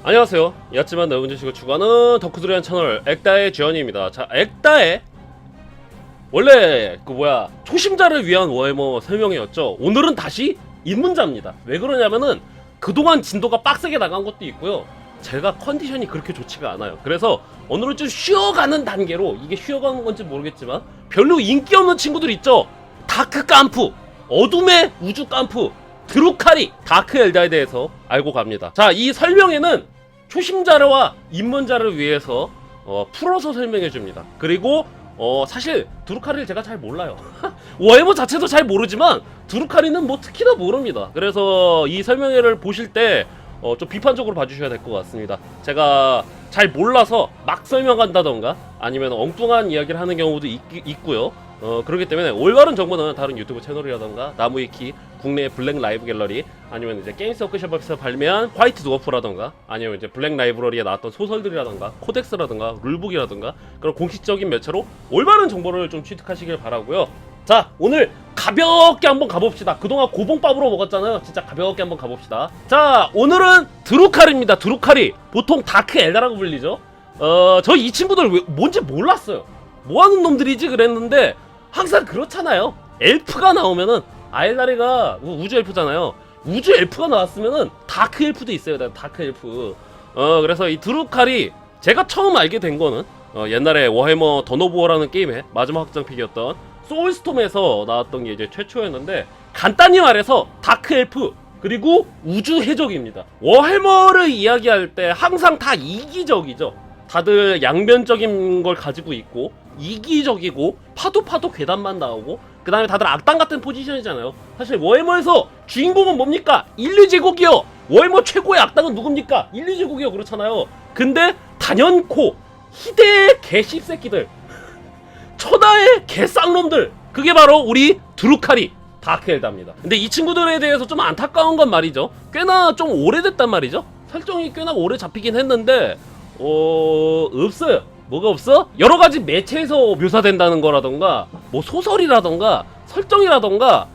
안녕하세요. 얕지만 넓은 지식을 추구하는 덕후들의 채널 액다의 지원입니다. 자, 액다의 원래 초심자를 위한 워해머 설명회였죠. 오늘은 다시 입문자입니다. 왜 그러냐면은 그동안 진도가 빡세게 나간 것도 있고요. 제가 컨디션이 그렇게 좋지가 않아요. 그래서 오늘은 좀 쉬어가는 단계로, 이게 쉬어가는 건지 모르겠지만 별로 인기 없는 친구들 있죠. 다크 깜프, 어둠의 우주 깜프, 드루카리, 다크 엘다에 대해서 알고 갑니다. 자, 이 설명회는 초심자와 입문자를 위해서 풀어서 설명해 줍니다. 그리고 사실 드루카리를 제가 잘 몰라요. 워해머 자체도 잘 모르지만 드루카리는 뭐 특히나 모릅니다. 그래서 이 설명회를 보실 때 좀 비판적으로 봐주셔야 될 것 같습니다. 제가 잘 몰라서 막 설명한다던가 아니면 엉뚱한 이야기를 하는 경우도 있고요. 그렇기 때문에 올바른 정보는 다른 유튜브 채널이라던가 나무위키, 국내 블랙 라이브 갤러리, 아니면 이제 게임스 워크숍에서 발매한 화이트 드워프라던가, 아니면 이제 블랙 라이브러리에 나왔던 소설들이라던가 코덱스라던가 룰북이라던가 그런 공식적인 매체로 올바른 정보를 좀 취득하시길 바라고요. 자, 오늘 가볍게 한번 가봅시다. 그동안 고봉밥으로 먹었잖아요. 진짜 가볍게 한번 가봅시다. 자, 오늘은 드루카리입니다. 드루카리, 보통 다크 엘다라고 불리죠. 저 이 친구들 뭔지 몰랐어요. 뭐하는 놈들이지 그랬는데 항상 그렇잖아요. 엘프가 나오면은, 아엘다리가 우주 엘프잖아요. 우주 엘프가 나왔으면은 다크 엘프도 있어요. 다크 엘프. 그래서 이 드루카리, 제가 처음 알게 된 거는 옛날에 워해머 던 오브 워라는 게임의 마지막 확장팩이었던 소울스톰에서 나왔던 게 이제 최초였는데, 간단히 말해서 다크 엘프 그리고 우주 해적입니다. 워해머를 이야기할 때 항상 다 이기적이죠. 다들 양면적인 걸 가지고 있고 이기적이고 파도 괴담만 나오고, 그 다음에 다들 악당 같은 포지션이잖아요. 사실 워해머에서 주인공은 뭡니까? 인류제국이요. 워해머 최고의 악당은 누굽니까? 인류제국이요. 그렇잖아요. 근데 단연코 희대의 개씹새끼들, 천하의 개쌍놈들, 그게 바로 우리 드루카리, 다크 엘다입니다. 근데 이 친구들에 대해서 좀 안타까운 건 말이죠, 꽤나 좀 오래됐단 말이죠. 설정이 꽤나 오래 잡히긴 했는데 없어요. 뭐가 없어? 여러가지 매체에서 묘사된다는 거라던가 뭐 소설이라던가 설정이라던가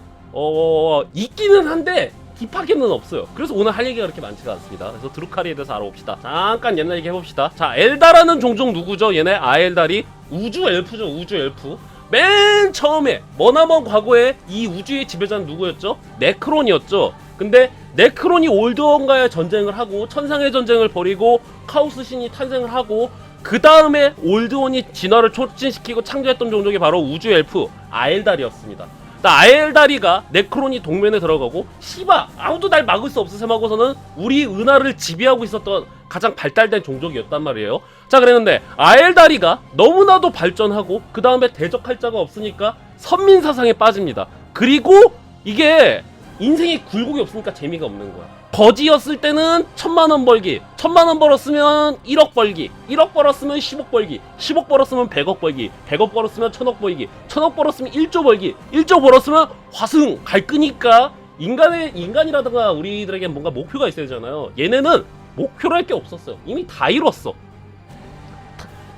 있기는 한데 딥하게는 없어요. 그래서 오늘 할 얘기가 그렇게 많지가 않습니다. 그래서 드루카리에 대해서 알아봅시다. 잠깐 옛날 얘기 해봅시다. 자, 엘다라는 종족 누구죠? 얘네 아엘다리 우주 엘프죠. 우주 엘프. 맨 처음에 머나먼 과거에 이 우주의 지배자는 누구였죠? 네크론이었죠. 근데 네크론이 올드원과의 전쟁을 하고 천상의 전쟁을 벌이고 카오스 신이 탄생을 하고, 그 다음에 올드원이 진화를 촉진시키고 창조했던 종족이 바로 우주 엘프 아엘다리였습니다. 아엘다리가 네크론이 동면에 들어가고, 씨바 아무도 날 막을 수 없을 셈하고서는 우리 은하를 지배하고 있었던 가장 발달된 종족이었단 말이에요. 자, 그랬는데 아엘다리가 너무나도 발전하고 그 다음에 대적할 자가 없으니까 선민사상에 빠집니다. 그리고 이게 인생에 굴곡이 없으니까 재미가 없는 거야. 거지였을 때는 1000만원 벌기, 1000만원 벌었으면 1억 벌기, 1억 벌었으면 10억 벌기, 10억 벌었으면 100억 벌기, 100억 벌었으면 1000억 벌기, 1000억 벌었으면 1조 벌기, 1조 벌었으면 화승 갈 끄니까 인간이라든가 우리들에게 뭔가 목표가 있어야 되잖아요. 얘네는 목표를 할 게 없었어요. 이미 다 이뤘어.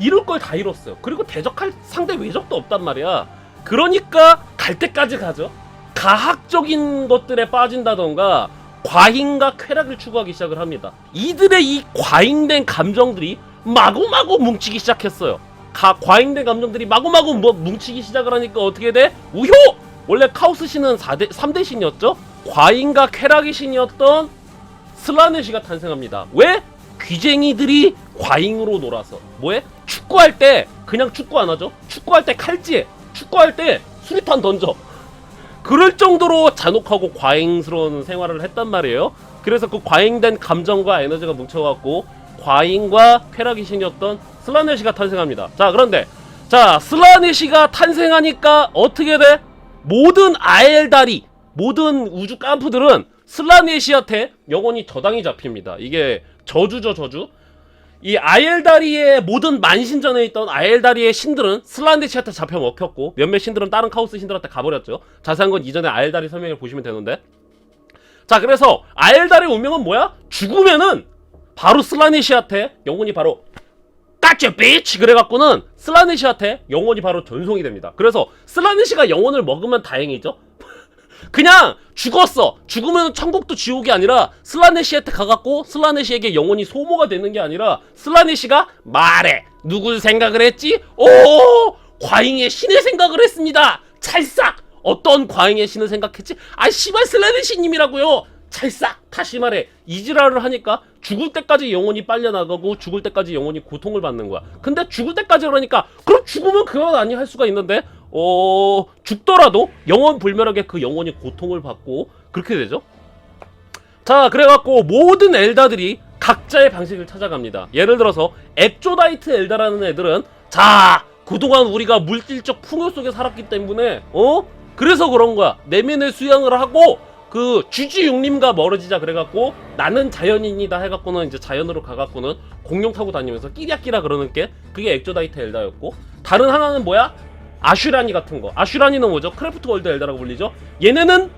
이룰 걸 다 이뤘어요. 그리고 대적할 상대 외적도 없단 말이야. 그러니까 갈 때까지 가죠. 가학적인 것들에 빠진다던가 과잉과 쾌락을 추구하기 시작을 합니다. 이들의 이 과잉된 감정들이 마구마구 뭉치기 시작했어요. 과잉된 감정들이 마구마구 뭉치기 시작을 하니까 어떻게 돼? 우효! 원래 카오스 신은 3대 신이었죠? 과잉과 쾌락의 신이었던 슬라네시가 탄생합니다. 왜? 귀쟁이들이 과잉으로 놀아서. 뭐해? 축구할 때 그냥 축구 안 하죠? 축구할 때 칼질해. 축구할 때 수류탄 던져. 그럴 정도로 잔혹하고 과잉스러운 생활을 했단 말이에요. 그래서 그 과잉된 감정과 에너지가 뭉쳐갖고 과잉과 쾌락의 신이었던 슬라네시가 탄생합니다. 자, 그런데 슬라네시가 탄생하니까 어떻게 돼? 모든 아엘다리, 모든 우주 깜프들은 슬라네시한테 영원히 저당이 잡힙니다. 이게 저주죠, 저주. 이 아엘다리의 모든 만신전에 있던 아엘다리의 신들은 슬라네시한테 잡혀 먹혔고, 몇몇 신들은 다른 카오스 신들한테 가버렸죠. 자세한 건 이전에 아엘다리 설명을 보시면 되는데, 자, 그래서 아엘다리의 운명은 뭐야? 죽으면은 바로 슬라네시한테 영혼이 바로 까치 비치 그래갖고는 슬라네시한테 영혼이 바로 전송이 됩니다. 그래서 슬라네시가 영혼을 먹으면 다행이죠. 그냥 죽었어. 죽으면 천국도 지옥이 아니라 슬라네시한테 가갖고 슬라네시에게 영혼이 소모가 되는 게 아니라 슬라네시가 말해. 누굴 생각을 했지? 오, 과잉의 신의 생각을 했습니다. 찰싹. 어떤 과잉의 신을 생각했지? 아 씨발 슬라네시님이라고요. 찰싹. 다시 말해 이지랄을 하니까 죽을 때까지 영혼이 빨려나가고 죽을 때까지 영혼이 고통을 받는 거야. 근데 죽을 때까지 그러니까 그럼 죽으면 그만 아니 할 수가 있는데 죽더라도 영혼 불멸하게 그 영혼이 고통을 받고 그렇게 되죠. 자 그래갖고 모든 엘다들이 각자의 방식을 찾아갑니다. 예를 들어서 엑조다이트 엘다라는 애들은 자 그동안 우리가 물질적 풍요 속에 살았기 때문에 그래서 그런 거야. 내면의 수양을 하고 그 주지육림과 멀어지자 그래갖고 나는 자연인이다 해갖고는 이제 자연으로 가갖고는 공룡 타고 다니면서 끼리끼라 그러는 게 그게 엑조다이트 엘다였고 다른 하나는 뭐야? 아슈라니 같은 거. 아슈라니는 뭐죠? 크래프트 월드 엘다라고 불리죠. 얘네는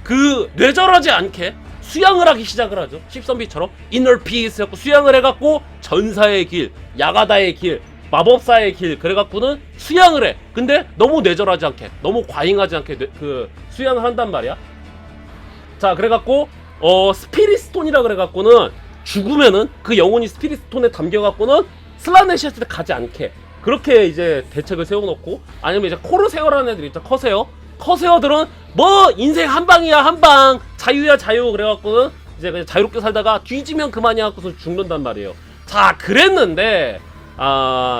그 뇌절하지 않게 수양을 하기 시작을 하죠. 십선비처럼 이너 피스 해갖고 수양을 해갖고 전사의 길, 야가다의 길, 마법사의 길 그래갖고는 수양을 해. 근데 너무 뇌절하지 않게 너무 과잉하지 않게 그 수양을 한단 말이야. 자 그래갖고 스피릿스톤이라 그래갖고는 죽으면은 그 영혼이 스피릿스톤에 담겨갖고는 슬라네시한테 가지 않게 그렇게 이제 대책을 세워놓고 아니면 이제 코르세어라는 애들 있죠. 커세어들은 뭐 인생 한방이야 한방 자유야 자유 그래갖고는 이제 그냥 자유롭게 살다가 뒤지면 그만이야 갖고서 죽는단 말이에요. 자 그랬는데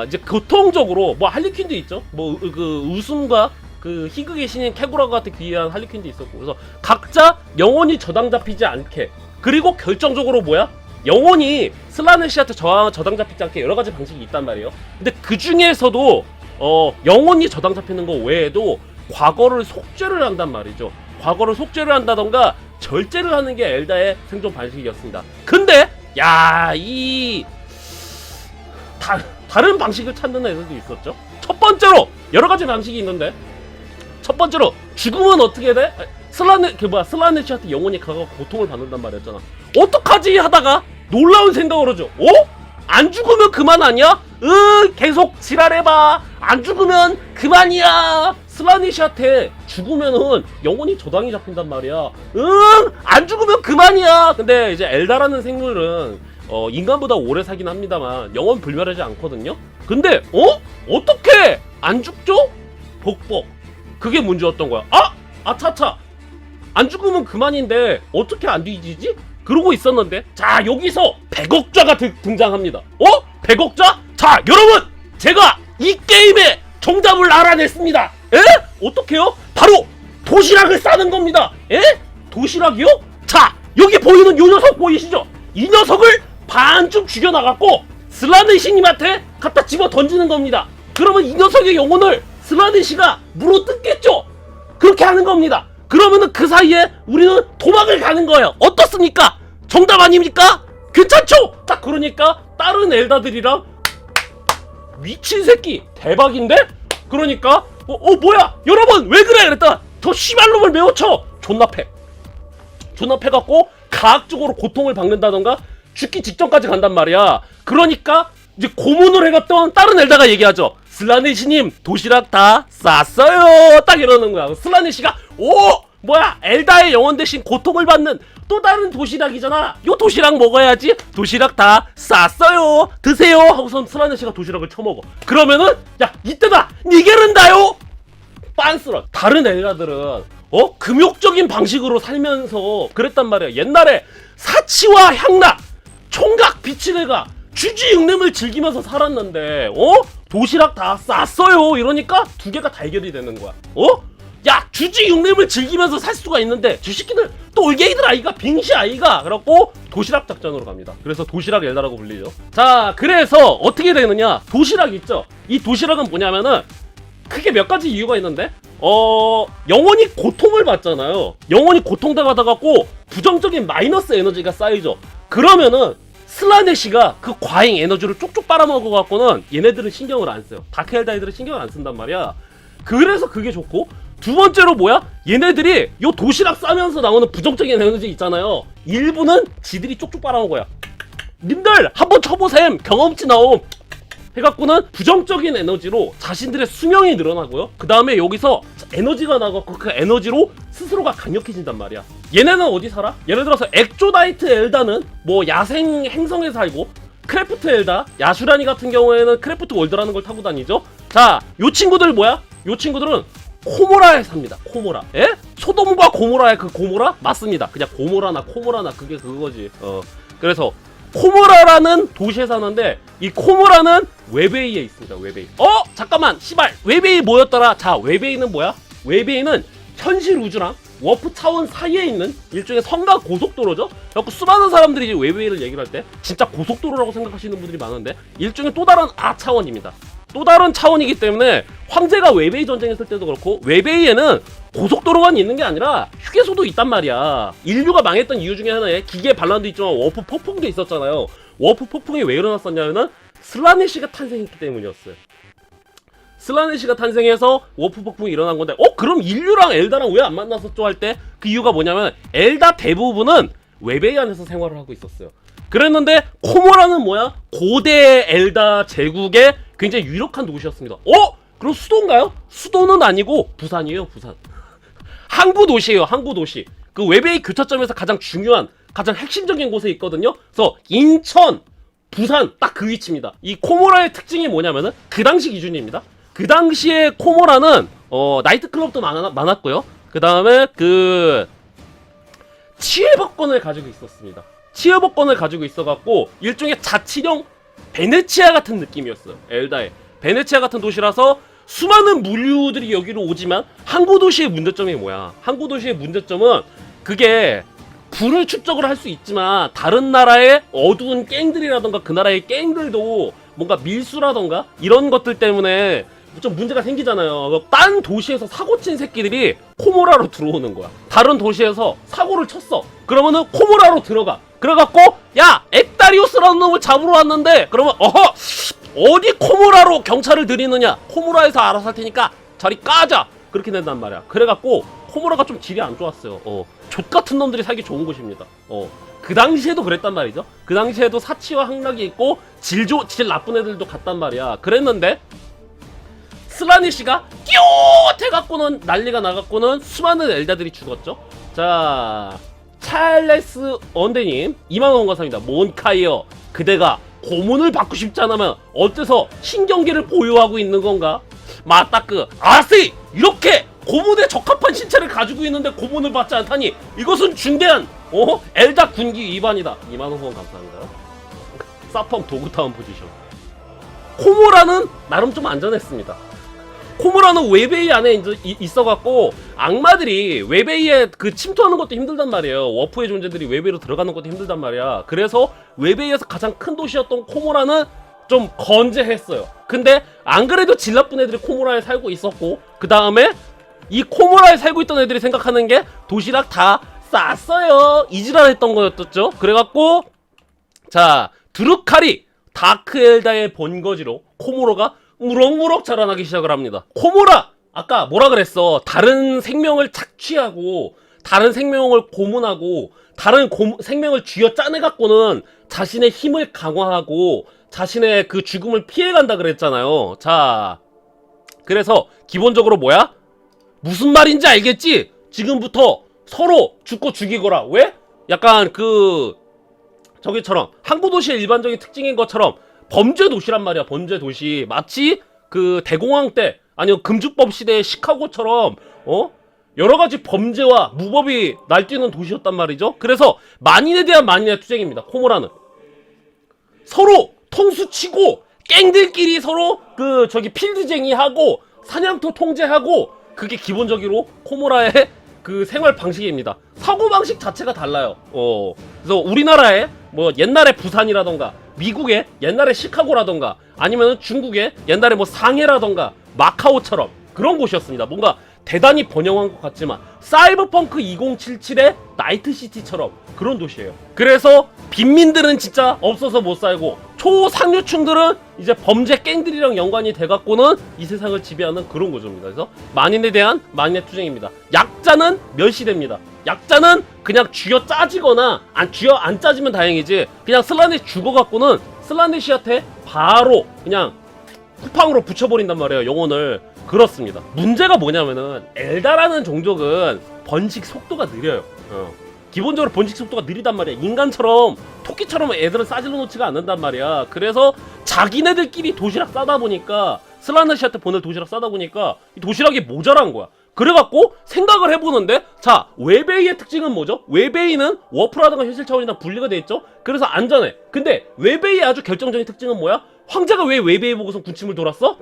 이제 교통적으로 뭐 할리퀸도 있죠. 뭐 그 웃음과 그 희극의 신인 캐구라한테 귀한 할리퀸도 있었고 그래서 각자 영혼이 저당 잡히지 않게 그리고 결정적으로 뭐야? 영혼이 슬라네시한테 저당 잡히지 않게 여러 가지 방식이 있단 말이에요. 근데 그 중에서도 영혼이 저당 잡히는 거 외에도 과거를 속죄를 한단 말이죠. 과거를 속죄를 한다던가 절제를 하는 게 엘다의 생존 방식이었습니다. 근데 다른 방식을 찾는 애들도 있었죠. 첫 번째로 여러 가지 방식이 있는데 첫 번째로 죽으면 어떻게 돼? 슬라네시한테 영혼이 가서 고통을 받는단 말이었잖아. 어떡하지 하다가 놀라운 생각을 하죠. 안 죽으면 그만 아니야? 계속 지랄해봐. 안 죽으면 그만이야. 슬라네시한테 죽으면은 영혼이 저당이 잡힌단 말이야. 안 죽으면 그만이야. 근데 이제 엘다라는 생물은 인간보다 오래 살긴 합니다만 영혼 불멸하지 않거든요. 근데 어떻게 안 죽죠? 복복. 그게 문제였던 거야. 아차차. 안 죽으면 그만인데 어떻게 안 뒤지지? 그러고 있었는데 자 여기서 백억좌가 등장합니다. 100억좌? 자 여러분 제가 이 게임의 정답을 알아냈습니다. 어떻게요? 바로 도시락을 싸는 겁니다. 도시락이요? 자 여기 보이는 요 녀석 보이시죠? 이 녀석을 반쯤 죽여나갔고 슬라네시님한테 갖다 집어 던지는 겁니다. 그러면 이 녀석의 영혼을 슬라네시가 물어뜯겠죠? 그렇게 하는 겁니다. 그러면은 그 사이에 우리는 도망을 가는 거예요. 어떻습니까? 정답 아닙니까? 괜찮죠? 딱 그러니까 다른 엘다들이랑 미친 새끼 대박인데? 그러니까 뭐야 여러분 왜 그래? 그랬다 저 씨발놈을 메워쳐 존나 패갖고 가학적으로 고통을 받는다던가 죽기 직전까지 간단 말이야. 그러니까 이제 고문을 해갔던 다른 엘다가 얘기하죠. 슬라네시님 도시락 다 쌌어요. 딱 이러는 거야. 슬라네시가 뭐야 엘다의 영혼 대신 고통을 받는 또 다른 도시락이잖아. 요 도시락 먹어야지. 도시락 다 쌌어요. 드세요. 하고선 슬라네시가 도시락을 처먹어. 그러면은 야 이때다 니게른다요. 빤스런. 다른 엘다들은 금욕적인 방식으로 살면서 그랬단 말이야. 옛날에 사치와 향락 총각 비치네가 주지육림을 즐기면서 살았는데 도시락 다 쌌어요 이러니까 두 개가 달결이 되는 거야. 야 주지육림을 즐기면서 살 수가 있는데 저 새끼들 또 올게이들 아이가 빙시 아이가 그래갖고 도시락 작전으로 갑니다. 그래서 도시락 엘다라고 불리죠. 자 그래서 어떻게 되느냐 도시락 있죠. 이 도시락은 뭐냐면은 크게 몇 가지 이유가 있는데 영혼이 고통을 받잖아요. 영혼이 고통당하다갖고 부정적인 마이너스 에너지가 쌓이죠. 그러면은 슬라네시가 그 과잉 에너지를 쪽쪽 빨아먹어갖고는 얘네들은 신경을 안 써요. 다크엘다이들은 신경을 안 쓴단 말이야. 그래서 그게 좋고 두 번째로 뭐야? 얘네들이 요 도시락 싸면서 나오는 부정적인 에너지 있잖아요. 일부는 지들이 쪽쪽 빨아먹어야. 님들 한번 쳐보셈. 경험치 나옴. 해갖고는 부정적인 에너지로 자신들의 수명이 늘어나고요. 그 다음에 여기서 에너지가 나갖고 그 에너지로 스스로가 강력해진단 말이야. 얘네는 어디 살아? 예를 들어서 엑조다이트 엘다는 뭐 야생 행성에 살고, 크래프트 엘다, 야슈라니 같은 경우에는 크래프트 월드라는 걸 타고 다니죠. 자, 요 친구들 뭐야? 요 친구들은 코모라에 삽니다. 코모라. 예? 소돔과 고모라의 그 고모라? 맞습니다. 그냥 고모라나 코모라나 그게 그거지. 그래서 코모라라는 도시에 사는데 이 코모라는 웨베이에 있습니다. 웨베이. 잠깐만. 씨발. 웨베이 뭐였더라? 자, 웨베이는 뭐야? 웨베이는 현실 우주랑 워프 차원 사이에 있는 일종의 성가 고속도로죠. 그래서 수많은 사람들이 이제 웨베이를 얘기를 할 때 진짜 고속도로라고 생각하시는 분들이 많은데 일종의 또 다른 차원입니다. 또 다른 차원이기 때문에 황제가 웨베이 전쟁했을 때도 그렇고 웨베이에는 고속도로만 있는 게 아니라 휴게소도 있단 말이야. 인류가 망했던 이유 중에 하나에 기계 반란도 있지만 워프 폭풍도 있었잖아요. 워프 폭풍이 왜 일어났었냐면은 슬라네시가 탄생했기 때문이었어요. 슬라네시가 탄생해서 워프 폭풍이 일어난 건데 그럼 인류랑 엘다랑 왜 안 만났었죠 할 때 그 이유가 뭐냐면 엘다 대부분은 웨베이 안에서 생활을 하고 있었어요. 그랬는데 코모라는 뭐야? 고대 엘다 제국의 굉장히 유력한 도시였습니다. 그럼 수도인가요? 수도는 아니고 부산이에요. 부산. 항구 도시예요. 항구 도시. 그 웨베이 교차점에서 가장 중요한, 가장 핵심적인 곳에 있거든요. 그래서 인천, 부산 딱 그 위치입니다. 이 코모라의 특징이 뭐냐면은 그 당시 기준입니다. 그 당시에 코모라는 나이트클럽도 많았고요. 그 다음에 그 치외법권을 가지고 있었습니다. 치외법권을 가지고 있어갖고 일종의 자치령 베네치아 같은 느낌이었어요. 엘다의 베네치아 같은 도시라서 수많은 물류들이 여기로 오지만 항구 도시의 문제점이 뭐야? 항구 도시의 문제점은 그게 불을 축적을 할 수 있지만 다른 나라의 어두운 갱들이라던가 그 나라의 갱들도 뭔가 밀수라던가 이런 것들 때문에 좀 문제가 생기잖아요. 딴 도시에서 사고 친 새끼들이 코모라로 들어오는 거야. 다른 도시에서 사고를 쳤어. 그러면은 코모라로 들어가. 그래갖고 야 엑다리오스라는 놈을 잡으러 왔는데 그러면 어디 코모라로 경찰을 들이느냐? 코모라에서 알아서 할 테니까 저리 까자. 그렇게 된단 말이야. 그래갖고 코모라가 좀 질이 안 좋았어요. 족같은 놈들이 살기 좋은 곳입니다. 그 당시에도 그랬단 말이죠. 그 당시에도 사치와 향락이 있고 질 나쁜 애들도 갔단 말이야. 그랬는데 슬라니시가 끼옷해갖고는 난리가 나갖고는 수많은 엘다들이 죽었죠. 자, 찰레스 언데님 2만원 감사합니다. 몬카이어 그대가 고문을 받고 싶지 않으면 어째서 신경계를 보유하고 있는 건가? 마따크 아세이 이렇게 고문에 적합한 신체를 가지고 있는데 고문을 받지 않다니 이것은 중대한 엘다 군기 위반이다. 2만원 후원 감사합니다. 사펌 도그타운 포지션. 코모라는 나름 좀 안전했습니다. 코모라는 웨베이 안에 있어갖고 악마들이 웨베이에 그 침투하는 것도 힘들단 말이에요. 워프의 존재들이 웨베이로 들어가는 것도 힘들단 말이야. 그래서 웨베이에서 가장 큰 도시였던 코모라는 좀 건재했어요. 근데 안 그래도 질 나쁜 애들이 코모라에 살고 있었고 그 다음에 이 코모라에 살고 있던 애들이 생각하는 게 도시락 다 쌌어요 이지랄 했던 거였죠. 그래갖고 자 드루카리 다크엘다의 본거지로 코모로가 무럭무럭 자라나기 시작을 합니다. 코모라! 아까 뭐라 그랬어? 다른 생명을 착취하고 다른 생명을 고문하고 다른 생명을 쥐어 짜내갖고는 자신의 힘을 강화하고 자신의 그 죽음을 피해간다 그랬잖아요. 자, 그래서 기본적으로 뭐야? 무슨 말인지 알겠지? 지금부터 서로 죽고 죽이거라. 왜? 약간 그 저기처럼 항구도시의 일반적인 특징인 것처럼 범죄 도시란 말이야. 범죄 도시. 마치 그 대공황 때 아니면 금주법 시대의 시카고처럼 여러 가지 범죄와 무법이 날뛰는 도시였단 말이죠. 그래서 만인에 대한 만인의 투쟁입니다. 코모라는 서로 통수 치고 갱들끼리 서로 그 저기 필드쟁이하고 사냥터 통제하고 그게 기본적으로 코모라의 그 생활 방식입니다. 사고 방식 자체가 달라요. 그래서 우리나라의 뭐 옛날에 부산이라던가 미국의 옛날에 시카고라던가 아니면 중국의 옛날에 뭐 상해라던가 마카오처럼 그런 곳이었습니다. 뭔가 대단히 번영한 것 같지만 사이버펑크 2077의 나이트시티처럼 그런 도시예요. 그래서 빈민들은 진짜 없어서 못 살고 초상류층들은 이제 범죄 갱들이랑 연관이 돼갖고는 이 세상을 지배하는 그런 구조입니다. 그래서 만인에 대한 만인의 투쟁입니다. 약자는 멸시됩니다. 약자는 그냥 쥐어 짜지거나 쥐어 안 짜지면 다행이지 그냥 슬라넷 죽어갖고는 슬라넷이한테 바로 그냥 쿠팡으로 붙여버린단 말이에요, 영혼을. 그렇습니다. 문제가 뭐냐면은 엘다라는 종족은 번식 속도가 느려요. 기본적으로 번식 속도가 느리단 말이야. 인간처럼 토끼처럼 애들을 싸질러 놓지가 않는단 말이야. 그래서 자기네들끼리 도시락 싸다 보니까, 슬라네시한테 보낼 도시락 싸다 보니까 이 도시락이 모자란 거야. 그래갖고 생각을 해보는데, 자, 웨베이의 특징은 뭐죠? 웨베이는 워프라든가 현실 차원이랑 분리가 돼 있죠. 그래서 안전해. 근데 웨베이의 아주 결정적인 특징은 뭐야? 황제가 왜 웨베이 보고서 군침을 돌았어?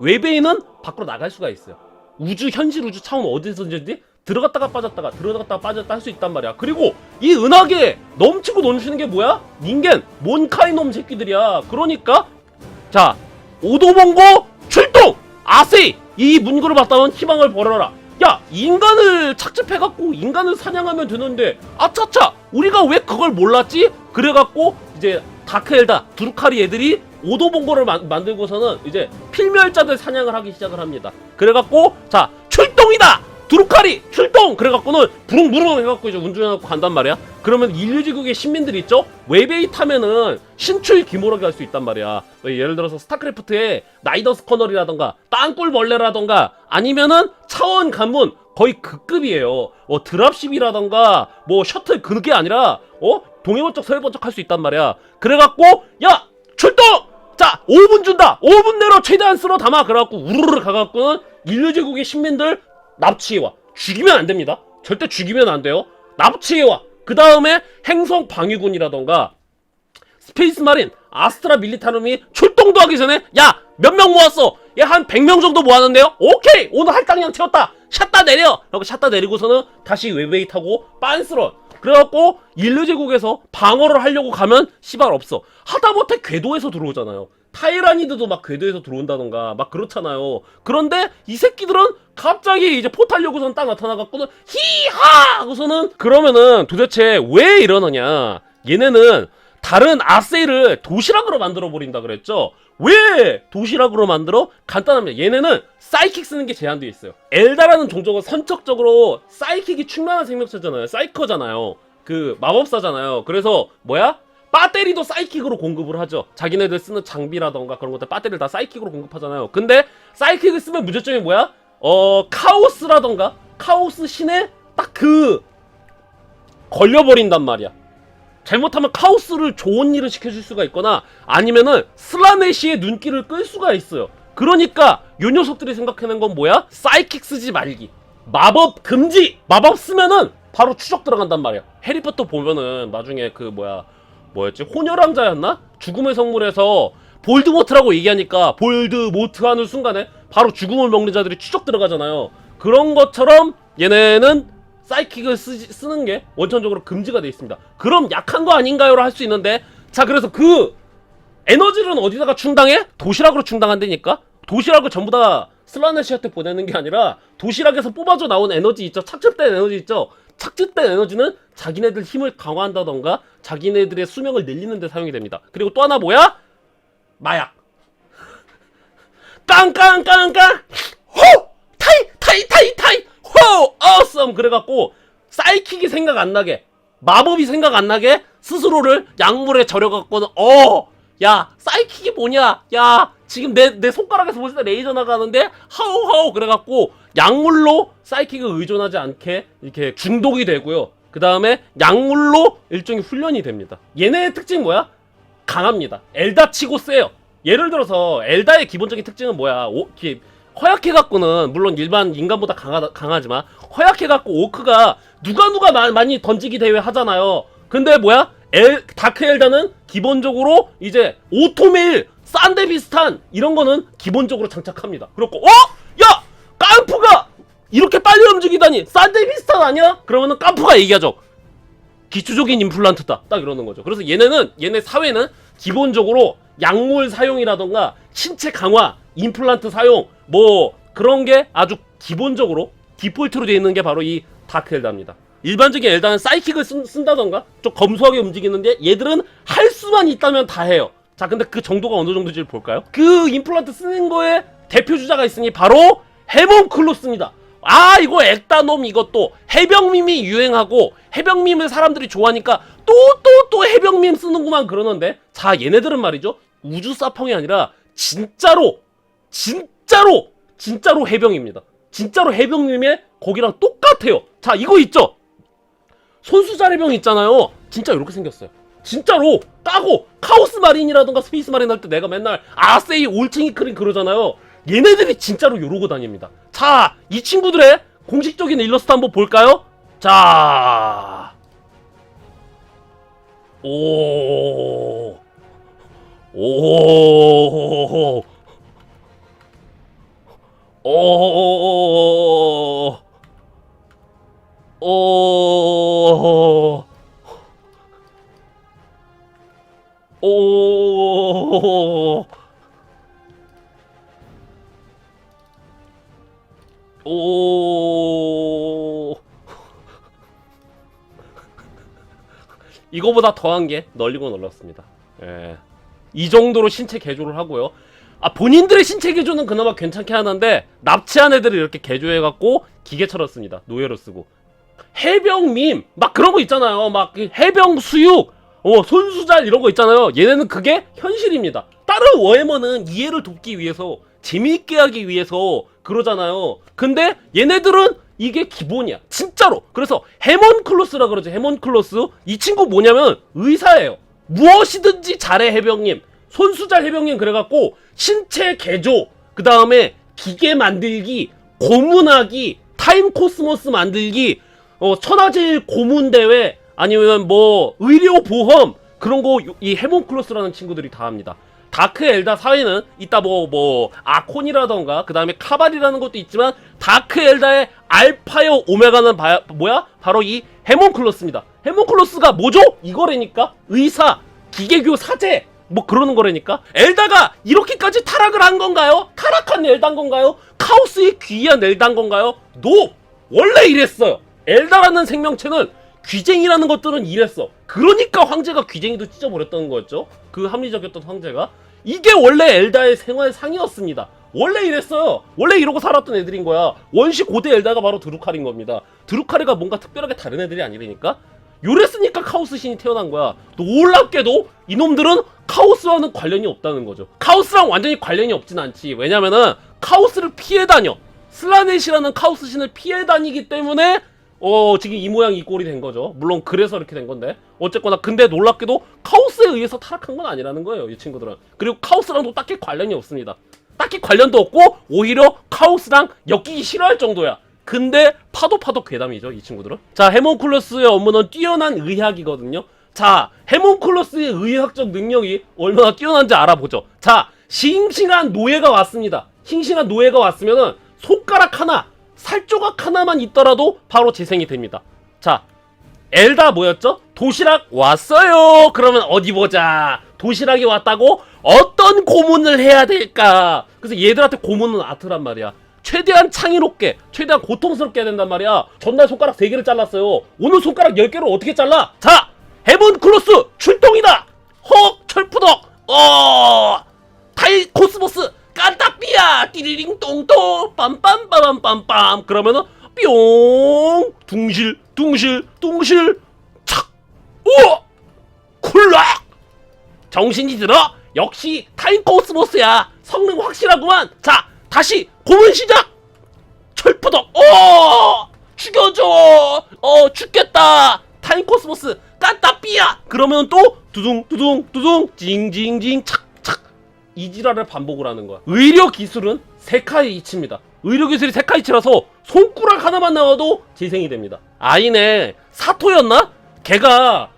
웨베이는 밖으로 나갈 수가 있어요. 우주, 현실 우주 차원 어디서든지 들어갔다가 빠졌다가 들어갔다가 빠졌다 할 수 있단 말이야. 그리고 이 은하계에 넘치고 넘치는 게 뭐야? 닌겐, 몬카이놈 새끼들이야. 그러니까 자, 오도봉고 출동! 아세이! 이 문구를 봤다면 희망을 벌어라. 야, 인간을 착즙해갖고 인간을 사냥하면 되는데, 아차차! 우리가 왜 그걸 몰랐지? 그래갖고 이제 다크엘다, 두루카리 애들이 오도봉고를 만들고서는 이제 필멸자들 사냥을 하기 시작을 합니다. 그래갖고 자, 출동이다! 두루카리 출동! 그래갖고는 부릉부릉 해갖고 이제 운전해갖고 간단 말이야. 그러면 인류지국의 신민들이 있죠? 웨베이 타면은 신추일 기모라기 할 수 있단 말이야. 예를 들어서 스타크래프트의 나이더스 커널이라던가 땅굴벌레라던가 아니면은 차원 관문 거의 그 급이에요. 드랍십이라던가 셔틀 그게 아니라 동해번쩍 서해번쩍 할 수 있단 말이야. 그래갖고 야! 출동! 자, 5분 준다! 5분 내로 최대한 쓸어 담아! 그래갖고 우르르 가갖고는 인류제국의 신민들 납치해와. 죽이면 안 됩니다. 절대 죽이면 안 돼요. 납치해와. 그 다음에 행성 방위군이라던가 스페이스 마린, 아스트라 밀리타룸이 출동도 하기 전에 야! 몇 명 모았어? 야, 한 100명 정도 모았는데요? 오케이! 오늘 할당량 채웠다! 샷다 내려! 라고 샷다 내리고서는 다시 웨베이 타고 빤스런. 그래갖고 인류제국에서 방어를 하려고 가면 씨발 없어. 하다못해 궤도에서 들어오잖아요. 타이라니드도 막 궤도에서 들어온다던가 막 그렇잖아요. 그런데 이 새끼들은 갑자기 이제 포탈려고선 딱 나타나갖고는 히하! 하고서는 그러면은 도대체 왜 이러느냐. 얘네는 다른 아세이를 도시락으로 만들어 버린다 그랬죠. 왜 도시락으로 만들어? 간단합니다. 얘네는 사이킥 쓰는 게 제한되어 있어요. 엘다라는 종족은 선척적으로 사이킥이 충만한 생명체잖아요. 사이커잖아요. 그 마법사잖아요. 그래서 뭐야? 배터리도 사이킥으로 공급을 하죠. 자기네들 쓰는 장비라던가 그런 것들 배터리를 다 사이킥으로 공급하잖아요. 근데 사이킥을 쓰면 문제점이 뭐야? 카오스라던가 카오스 신에 딱 걸려버린단 말이야. 잘못하면 카오스를 좋은 일을 시켜줄 수가 있거나 아니면은 슬라네시의 눈길을 끌 수가 있어요. 그러니까 요 녀석들이 생각해낸 건 뭐야? 사이킥 쓰지 말기. 마법 금지! 마법 쓰면은 바로 추적 들어간단 말이야. 해리포터 보면은 나중에 뭐였지? 혼혈왕자였나? 죽음의 성물에서 볼드모트라고 얘기하니까 볼드모트 하는 순간에 바로 죽음을 먹는 자들이 추적 들어가잖아요. 그런 것처럼 얘네는 사이킥을 쓰는 게 원천적으로 금지가 돼 있습니다. 그럼 약한 거 아닌가요? 할 수 있는데, 자, 그래서 그 에너지는 어디다가 충당해? 도시락으로 충당한다니까? 도시락을 전부 다 슬라네시한테 보내는 게 아니라 도시락에서 뽑아져 나온 에너지 있죠? 착즙된 에너지 있죠? 착즙된 에너지는 자기네들 힘을 강화한다던가 자기네들의 수명을 늘리는 데 사용이 됩니다. 그리고 또 하나 뭐야? 마약. 깡깡깡깡 호! 타이 호! 어썸! 그래갖고 사이킥이 생각 안 나게, 마법이 생각 안 나게 스스로를 약물에 절여갖고는 야, 사이킥이 뭐냐? 야, 지금 내 손가락에서 벌써 레이저 나가는데 하우 그래갖고 약물로 사이킥을 의존하지 않게 이렇게 중독이 되고요. 그 다음에 약물로 일종의 훈련이 됩니다. 얘네의 특징 뭐야? 강합니다. 엘다 치고 세요. 예를 들어서 엘다의 기본적인 특징은 뭐야? 허약해갖고는 물론 일반 인간보다 강하지만 허약해갖고 오크가 누가 많이 던지기 대회 하잖아요. 근데 뭐야? 다크 엘다는 기본적으로 이제 오토메일 싼데 비슷한 이런 거는 기본적으로 장착합니다. 그렇고 야! 깜프가 이렇게 빨리 움직이다니 싼데 비슷한 아니야? 그러면은 깜프가 얘기하죠. 기초적인 임플란트다. 딱 이러는 거죠. 그래서 얘네 사회는 기본적으로 약물 사용이라던가 신체 강화, 임플란트 사용 그런 게 아주 기본적으로 디폴트로 되어 있는 게 바로 이 다크 엘다입니다. 일반적인 엘다는 사이킥을 쓴다던가 좀 검소하게 움직이는데 얘들은 할 수만 있다면 다 해요. 자, 근데 그 정도가 어느 정도인지 볼까요? 그 임플란트 쓰는 거에 대표 주자가 있으니 바로 해몽클로스입니다. 이거 액다놈 이것도 해병밈이 유행하고 해병밈을 사람들이 좋아하니까 또 해병밈 쓰는구만 그러는데, 자, 얘네들은 말이죠, 우주 사펑이 아니라 진짜로 해병입니다. 진짜로 해병님의 거기랑 똑같아요. 자, 이거 있죠? 손수잘 해병 있잖아요. 진짜 이렇게 생겼어요. 진짜로 따고 카오스 마린이라던가 스페이스 마린 할 때 내가 맨날 아세이 올챙이 크린 그러잖아요. 얘네들이 진짜로 요러고 다닙니다. 자, 이 친구들의 공식적인 일러스트 한번 볼까요? 자, 오, 오, 오, 오, 오, 오, 이거보다 더한 게 널리고 널렸습니다. 예. 이 정도로 신체 개조를 하고요. 아, 본인들의 신체 개조는 그나마 괜찮게 하는데 납치한 애들을 이렇게 개조해갖고 기계처럼 씁니다. 노예로 쓰고. 해병 밈 막 그런 거 있잖아요. 막 해병 수육, 손수잘 이런 거 있잖아요. 얘네는 그게 현실입니다. 다른 워해머는 이해를 돕기 위해서, 재미있게 하기 위해서 그러잖아요. 근데 얘네들은 이게 기본이야. 진짜로. 그래서 해먼클로스라 그러죠. 해먼클로스. 이 친구 뭐냐면 의사예요. 무엇이든지 잘해 해병님. 손수잘 해병님 그래갖고 신체 개조, 그 다음에 기계 만들기, 고문하기, 타임 코스모스 만들기, 천하제일 고문대회, 아니면 뭐 의료보험 그런 거 이 해몬클로스라는 친구들이 다 합니다. 다크 엘다 사회는 이따 뭐 아콘이라던가 그 다음에 카발이라는 것도 있지만 다크 엘다의 알파요 오메가는 뭐야? 바로 이 해몬클로스입니다. 해몬클로스가 뭐죠? 이거라니까? 의사, 기계교 사제 뭐 그러는 거라니까? 엘다가 이렇게까지 타락을 한 건가요? 타락한 엘다인 건가요? 카오스의 귀한 엘다인 건가요? 노! 원래 이랬어요. 엘다라는 생명체는 귀쟁이라는 것들은 이랬어. 그러니까 황제가 귀쟁이도 찢어버렸다는 거였죠. 그 합리적이었던 황제가. 이게 원래 엘다의 생활상이었습니다. 원래 이랬어요. 원래 이러고 살았던 애들인 거야. 원시 고대 엘다가 바로 드루칼인 겁니다. 드루칼이가 뭔가 특별하게 다른 애들이 아니라니까? 요랬으니까 카오스 신이 태어난 거야. 놀랍게도 이놈들은 카오스와는 관련이 없다는 거죠. 카오스랑 완전히 관련이 없진 않지. 왜냐면은 카오스를 피해 다녀. 슬라넷이라는 카오스 신을 피해 다니기 때문에 지금 이 모양 이 꼴이 된 거죠. 물론 그래서 이렇게 된 건데 어쨌거나 근데 놀랍게도 카오스에 의해서 타락한 건 아니라는 거예요, 이 친구들은. 그리고 카오스랑도 딱히 관련이 없습니다. 딱히 관련도 없고 오히려 카오스랑 엮이기 싫어할 정도야. 근데 파도 괴담이죠, 이 친구들은. 자, 해몬클로스의 업무는 뛰어난 의학이거든요. 자, 해몬클로스의 의학적 능력이 얼마나 뛰어난지 알아보죠. 자, 싱싱한 노예가 왔습니다. 싱싱한 노예가 왔으면은 손가락 하나, 살조각 하나만 있더라도 바로 재생이 됩니다. 자, 엘다 뭐였죠? 도시락 왔어요. 그러면 어디 보자. 도시락이 왔다고? 어떤 고문을 해야 될까? 그래서 얘들한테 고문은 아트란 말이야. 최대한 창의롭게, 최대한 고통스럽게 해야 된단 말이야. 전날 손가락 3개를 잘랐어요. 오늘 손가락 10개를 어떻게 잘라? 자, 해븐클로스 출동이다. 헉, 철푸덕. 타이 코스모스 깐딱비야. 띠리링 똥똥 빰빰빠밤빰빰. 그러면은 뿅 둥실 착. 오! 쿨락. 정신이 들어? 역시 타임 코스모스야. 성능 확실하구만. 자, 다시 고문 시작. 철푸덕. 죽여줘. 죽겠다. 타임 코스모스 깐따삐야. 그러면 또 두둥 징징징 착착. 이 지랄을 반복을 하는 거야. 의료 기술은 세카이치입니다. 의료 기술이 세카이치라서 손가락 하나만 나와도 재생이 됩니다. 아이네 사토였나? 걔가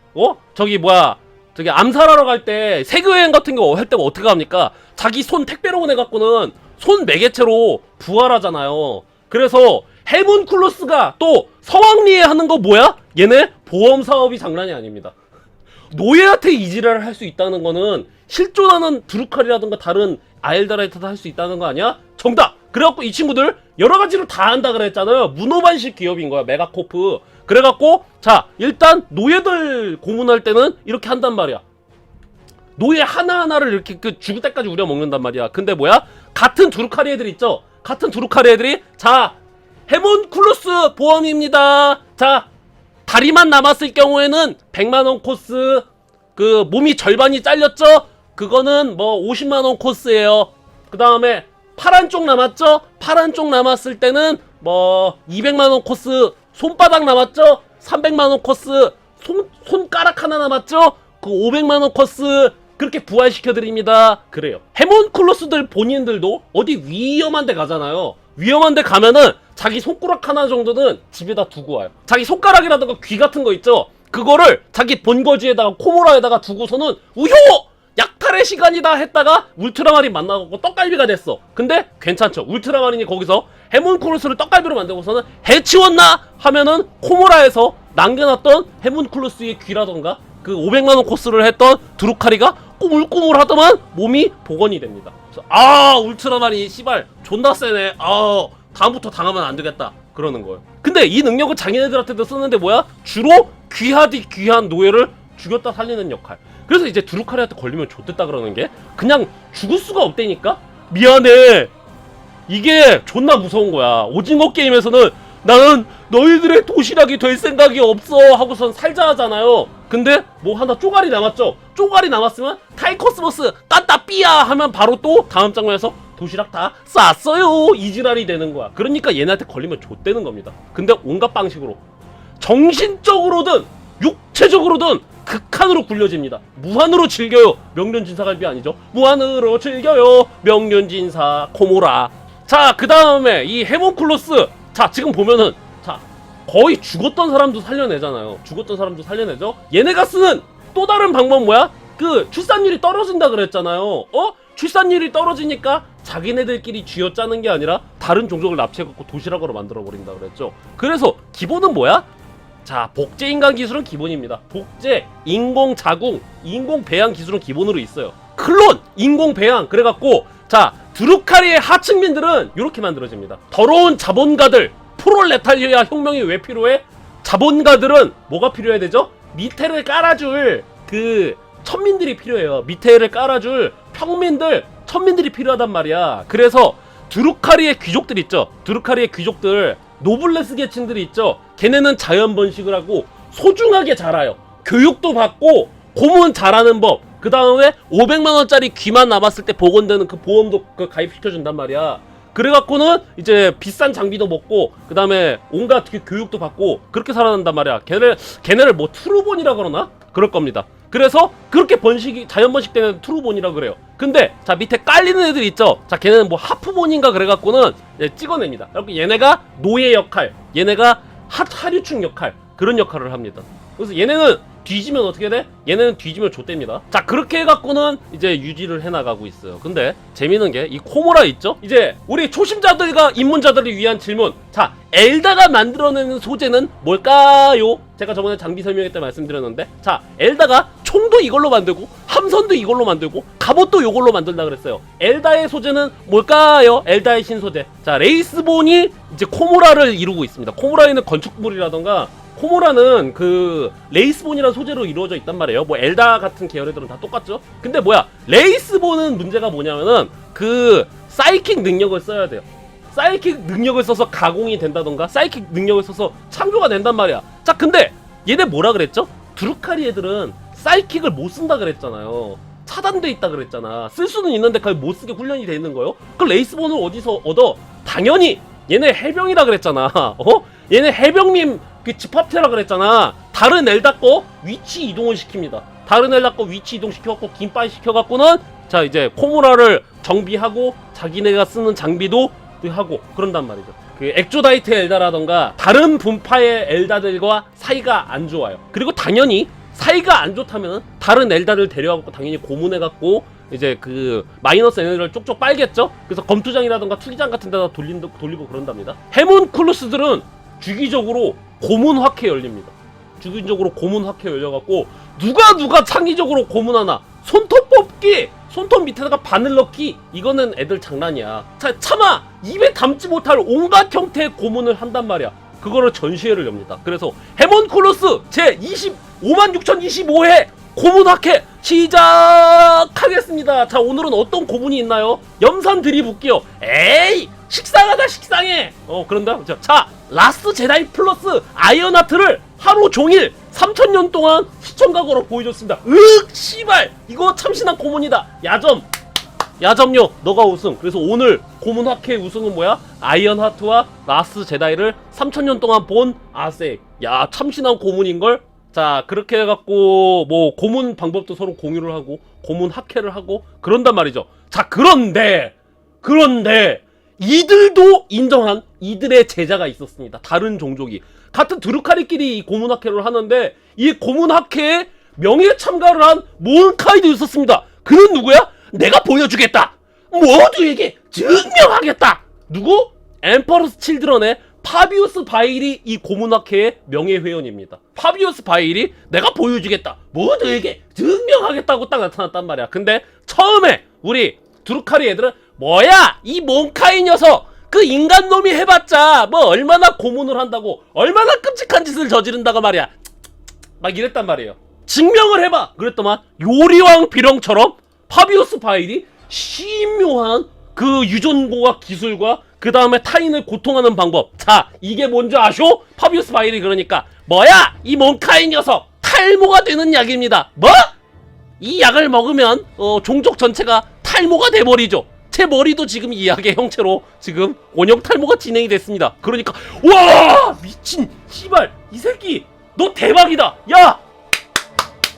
저기 암살하러 갈 때 세계여행 같은 거 할 때가 어떻게 합니까? 자기 손 택배로 보내갖고는 손 매개체로 부활하잖아요. 그래서 해문클로스가 또 성황리에 하는 거 뭐야? 얘네 보험 사업이 장난이 아닙니다. 노예한테 이지랄을 할 수 있다는 거는 실존하는 드루칼이라든가 다른 아엘다라이트도 할 수 있다는 거 아니야? 정답! 그래갖고 이 친구들 여러 가지로 다 한다 그랬잖아요. 문어반식 기업인 거야, 메가코프. 그래갖고 자, 일단 노예들 고문할 때는 이렇게 한단 말이야. 노예 하나하나를 이렇게 죽을 때까지 우려먹는단 말이야. 근데 뭐야? 같은 두루카리 애들 있죠? 같은 두루카리 애들이 자, 해몬클로스 보험입니다. 자, 다리만 남았을 경우에는 100만원 코스, 그 몸이 절반이 잘렸죠? 그거는 뭐 50만원 코스예요. 그 다음에 파란 쪽 남았죠? 파란 쪽 남았을 때는 뭐 200만원 코스, 손바닥 남았죠? 300만원 코스, 손가락 하나 남았죠? 그 500만원 코스, 그렇게 부활시켜드립니다. 그래요. 해몬클로스들 본인들도 어디 위험한 데 가잖아요. 위험한 데 가면은 자기 손가락 하나 정도는 집에다 두고 와요. 자기 손가락이라든가 귀 같은 거 있죠? 그거를 자기 본거지에다가 코모라에다가 두고서는 우효! 약탈의 시간이다 했다가 울트라마린 만나고 떡갈비가 됐어. 근데 괜찮죠. 울트라마린이 거기서 해몬클로스를 떡갈비로 만들고서는 해치웠나? 하면은 코모라에서 남겨놨던 해몬클로스의 귀라던가 그 500만원 코스를 했던 드루카리가 꾸물꾸물하더만 몸이 복원이 됩니다. 그래서 울트라마린이 씨발 존나 세네. 다음부터 당하면 안 되겠다. 그러는 거예요. 근데 이 능력은 자기네들한테도 쓰는데 뭐야? 주로 귀하디 귀한 노예를 죽였다 살리는 역할. 그래서 이제 드루카리한테 걸리면 좆됐다 그러는 게 그냥 죽을 수가 없다니까? 미안해. 이게 존나 무서운 거야. 오징어 게임에서는 나는 너희들의 도시락이 될 생각이 없어 하고선 살자 하잖아요. 근데 뭐 하나 쪼가리 남았죠. 쪼가리 남았으면 타이커스모스 깐따 삐야 하면 바로 또 다음 장면에서 도시락 다 쌌어요 이지랄이 되는 거야. 그러니까 얘네한테 걸리면 좆되는 겁니다. 근데 온갖 방식으로 정신적으로든 육체적으로든 극한으로 굴려집니다. 무한으로 즐겨요. 명륜진사갈비 아니죠. 무한으로 즐겨요. 명륜진사 코모라. 자, 그 다음에 이 해몬클로스. 자, 지금 보면은 자 거의 죽었던 사람도 살려내잖아요. 죽었던 사람도 살려내죠. 얘네가 쓰는 또 다른 방법 뭐야? 그 출산율이 떨어진다 그랬잖아요. 출산율이 떨어지니까 자기네들끼리 쥐어짜는 게 아니라 다른 종족을 납치해갖고 도시락으로 만들어버린다 그랬죠. 그래서 기본은 뭐야? 자, 복제인간 기술은 기본입니다. 복제, 인공자궁, 인공배양 기술은 기본으로 있어요. 클론, 인공배양. 그래갖고 자, 드루카리의 하층민들은 이렇게 만들어집니다. 더러운 자본가들, 프롤레타리아 혁명이 왜 필요해? 자본가들은 뭐가 필요해야 되죠? 밑에를 깔아줄 그 천민들이 필요해요. 밑에를 깔아줄 평민들, 천민들이 필요하단 말이야. 그래서 드루카리의 귀족들 있죠? 드루카리의 귀족들, 노블레스 계층들이 있죠? 걔네는 자연 번식을 하고 소중하게 자라요. 교육도 받고 고문 잘하는 법. 그 다음에 500만원짜리 귀만 남았을 때 복원되는 그 보험도 가입시켜준단 말이야. 그래갖고는 이제 비싼 장비도 먹고 그 다음에 온갖 교육도 받고 그렇게 살아난단 말이야. 걔네를 뭐 트루본이라 그러나? 그럴 겁니다. 그래서 그렇게 자연 번식되는 트루본이라 그래요. 근데 자, 밑에 깔리는 애들 있죠? 자, 걔네는 뭐 하프본인가 그래갖고는 찍어냅니다. 그래서 얘네가 노예 역할, 얘네가 하류충 역할, 그런 역할을 합니다. 그래서 얘네는 뒤지면 어떻게 돼? 얘네는 뒤지면 좆됩니다. 자, 그렇게 해갖고는 이제 유지를 해나가고 있어요. 근데 재밌는 게 이 코모라 있죠? 이제 우리 초심자들과 입문자들을 위한 질문. 자, 엘다가 만들어내는 소재는 뭘까요? 제가 저번에 장비 설명회 때 말씀드렸는데, 자, 엘다가 총도 이걸로 만들고 함선도 이걸로 만들고 갑옷도 이걸로 만든다 그랬어요. 엘다의 소재는 뭘까요? 엘다의 신소재. 자, 레이스본이 이제 코모라를 이루고 있습니다. 코모라에는 건축물이라던가 코모라는 그 레이스본이라는 소재로 이루어져 있단 말이에요. 뭐 엘다 같은 계열애들은 다 똑같죠. 근데 뭐야, 레이스본은 문제가 뭐냐면은 그 사이킥 능력을 써야 돼요. 사이킥 능력을 써서 가공이 된다던가 사이킥 능력을 써서 창조가 된단 말이야. 자, 근데 얘네 뭐라 그랬죠? 드루카리 애들은 사이킥을 못 쓴다 그랬잖아요. 차단돼 있다 그랬잖아. 쓸 수는 있는데 그걸 못 쓰게 훈련이 돼 있는 거예요. 그 레이스본을 어디서 얻어? 당연히 얘네 해병이라 그랬잖아. 얘네 해병님 그 집합체라 그랬잖아. 다른 엘다 거 위치 이동을 시킵니다. 다른 엘다 거 위치 이동 시켜갖고 긴빨 시켜갖고는 자, 이제 코모라를 정비하고 자기네가 쓰는 장비도 하고 그런단 말이죠. 그 엑조다이트 엘다라던가 다른 분파의 엘다들과 사이가 안 좋아요. 그리고 당연히 사이가 안 좋다면 다른 엘다를 데려가고 당연히 고문해갖고 이제 그 마이너스 에너지를 쪽쪽 빨겠죠. 그래서 검투장이라던가 투기장 같은 데다 돌리고 그런답니다. 해몬클로스들은 주기적으로 고문학회 열립니다. 주기적으로 고문학회 열려갖고 누가 창의적으로 고문하나, 손톱 뽑기, 손톱 밑에다가 바늘 넣기, 이거는 애들 장난이야. 자, 차마 입에 담지 못할 온갖 형태의 고문을 한단 말이야. 그거를 전시회를 엽니다. 그래서 해몬클로스 제 56,025회 고문학회 시작하겠습니다. 자, 오늘은 어떤 고문이 있나요? 염산 들이붓기요. 에이, 식상하다, 식상해. 그런다. 자, 라스트 제다이 플러스 아이언하트를 하루 종일 3000년 동안 시청각으로 보여줬습니다. 씨발 이거 참신한 고문이다. 야점요 너가 우승. 그래서 오늘 고문 학회의 우승은 뭐야? 아이언하트와 라스 제다이를 3000년 동안 본 아세. 야 참신한 고문인걸. 자 그렇게 해갖고 뭐 고문 방법도 서로 공유를 하고 고문 학회를 하고 그런단 말이죠. 자 그런데 이들도 인정한 이들의 제자가 있었습니다. 다른 종족이 같은 드루카리끼리 이 고문 학회를 하는데 이 고문 학회에 명예 참가를 한 몬카이도 있었습니다. 그는 누구야? 내가 보여주겠다. 모두에게 증명하겠다. 누구? 엠퍼러스 칠드런의 파비우스 바일이 이 고문학회의 명예회원입니다. 파비우스 바일이 내가 보여주겠다. 모두에게 증명하겠다고 딱 나타났단 말이야. 근데 처음에 우리 드루카리 애들은 뭐야 이 몬카이 녀석 그 인간놈이 해봤자 뭐 얼마나 고문을 한다고 얼마나 끔찍한 짓을 저지른다고 말이야 막 이랬단 말이에요. 증명을 해봐 그랬더만 요리왕 비룡처럼 파비우스 바일이 신묘한 그 유전공학 기술과 그 다음에 타인을 고통하는 방법. 자 이게 뭔지 아쇼? 파비우스 바일이 그러니까 뭐야 이 몬카이 녀석 탈모가 되는 약입니다. 뭐? 이 약을 먹으면 종족 전체가 탈모가 돼버리죠. 제 머리도 지금 이 약의 형체로 지금 원형 탈모가 진행이 됐습니다. 그러니까 와 미친 씨발 이 새끼 너 대박이다. 야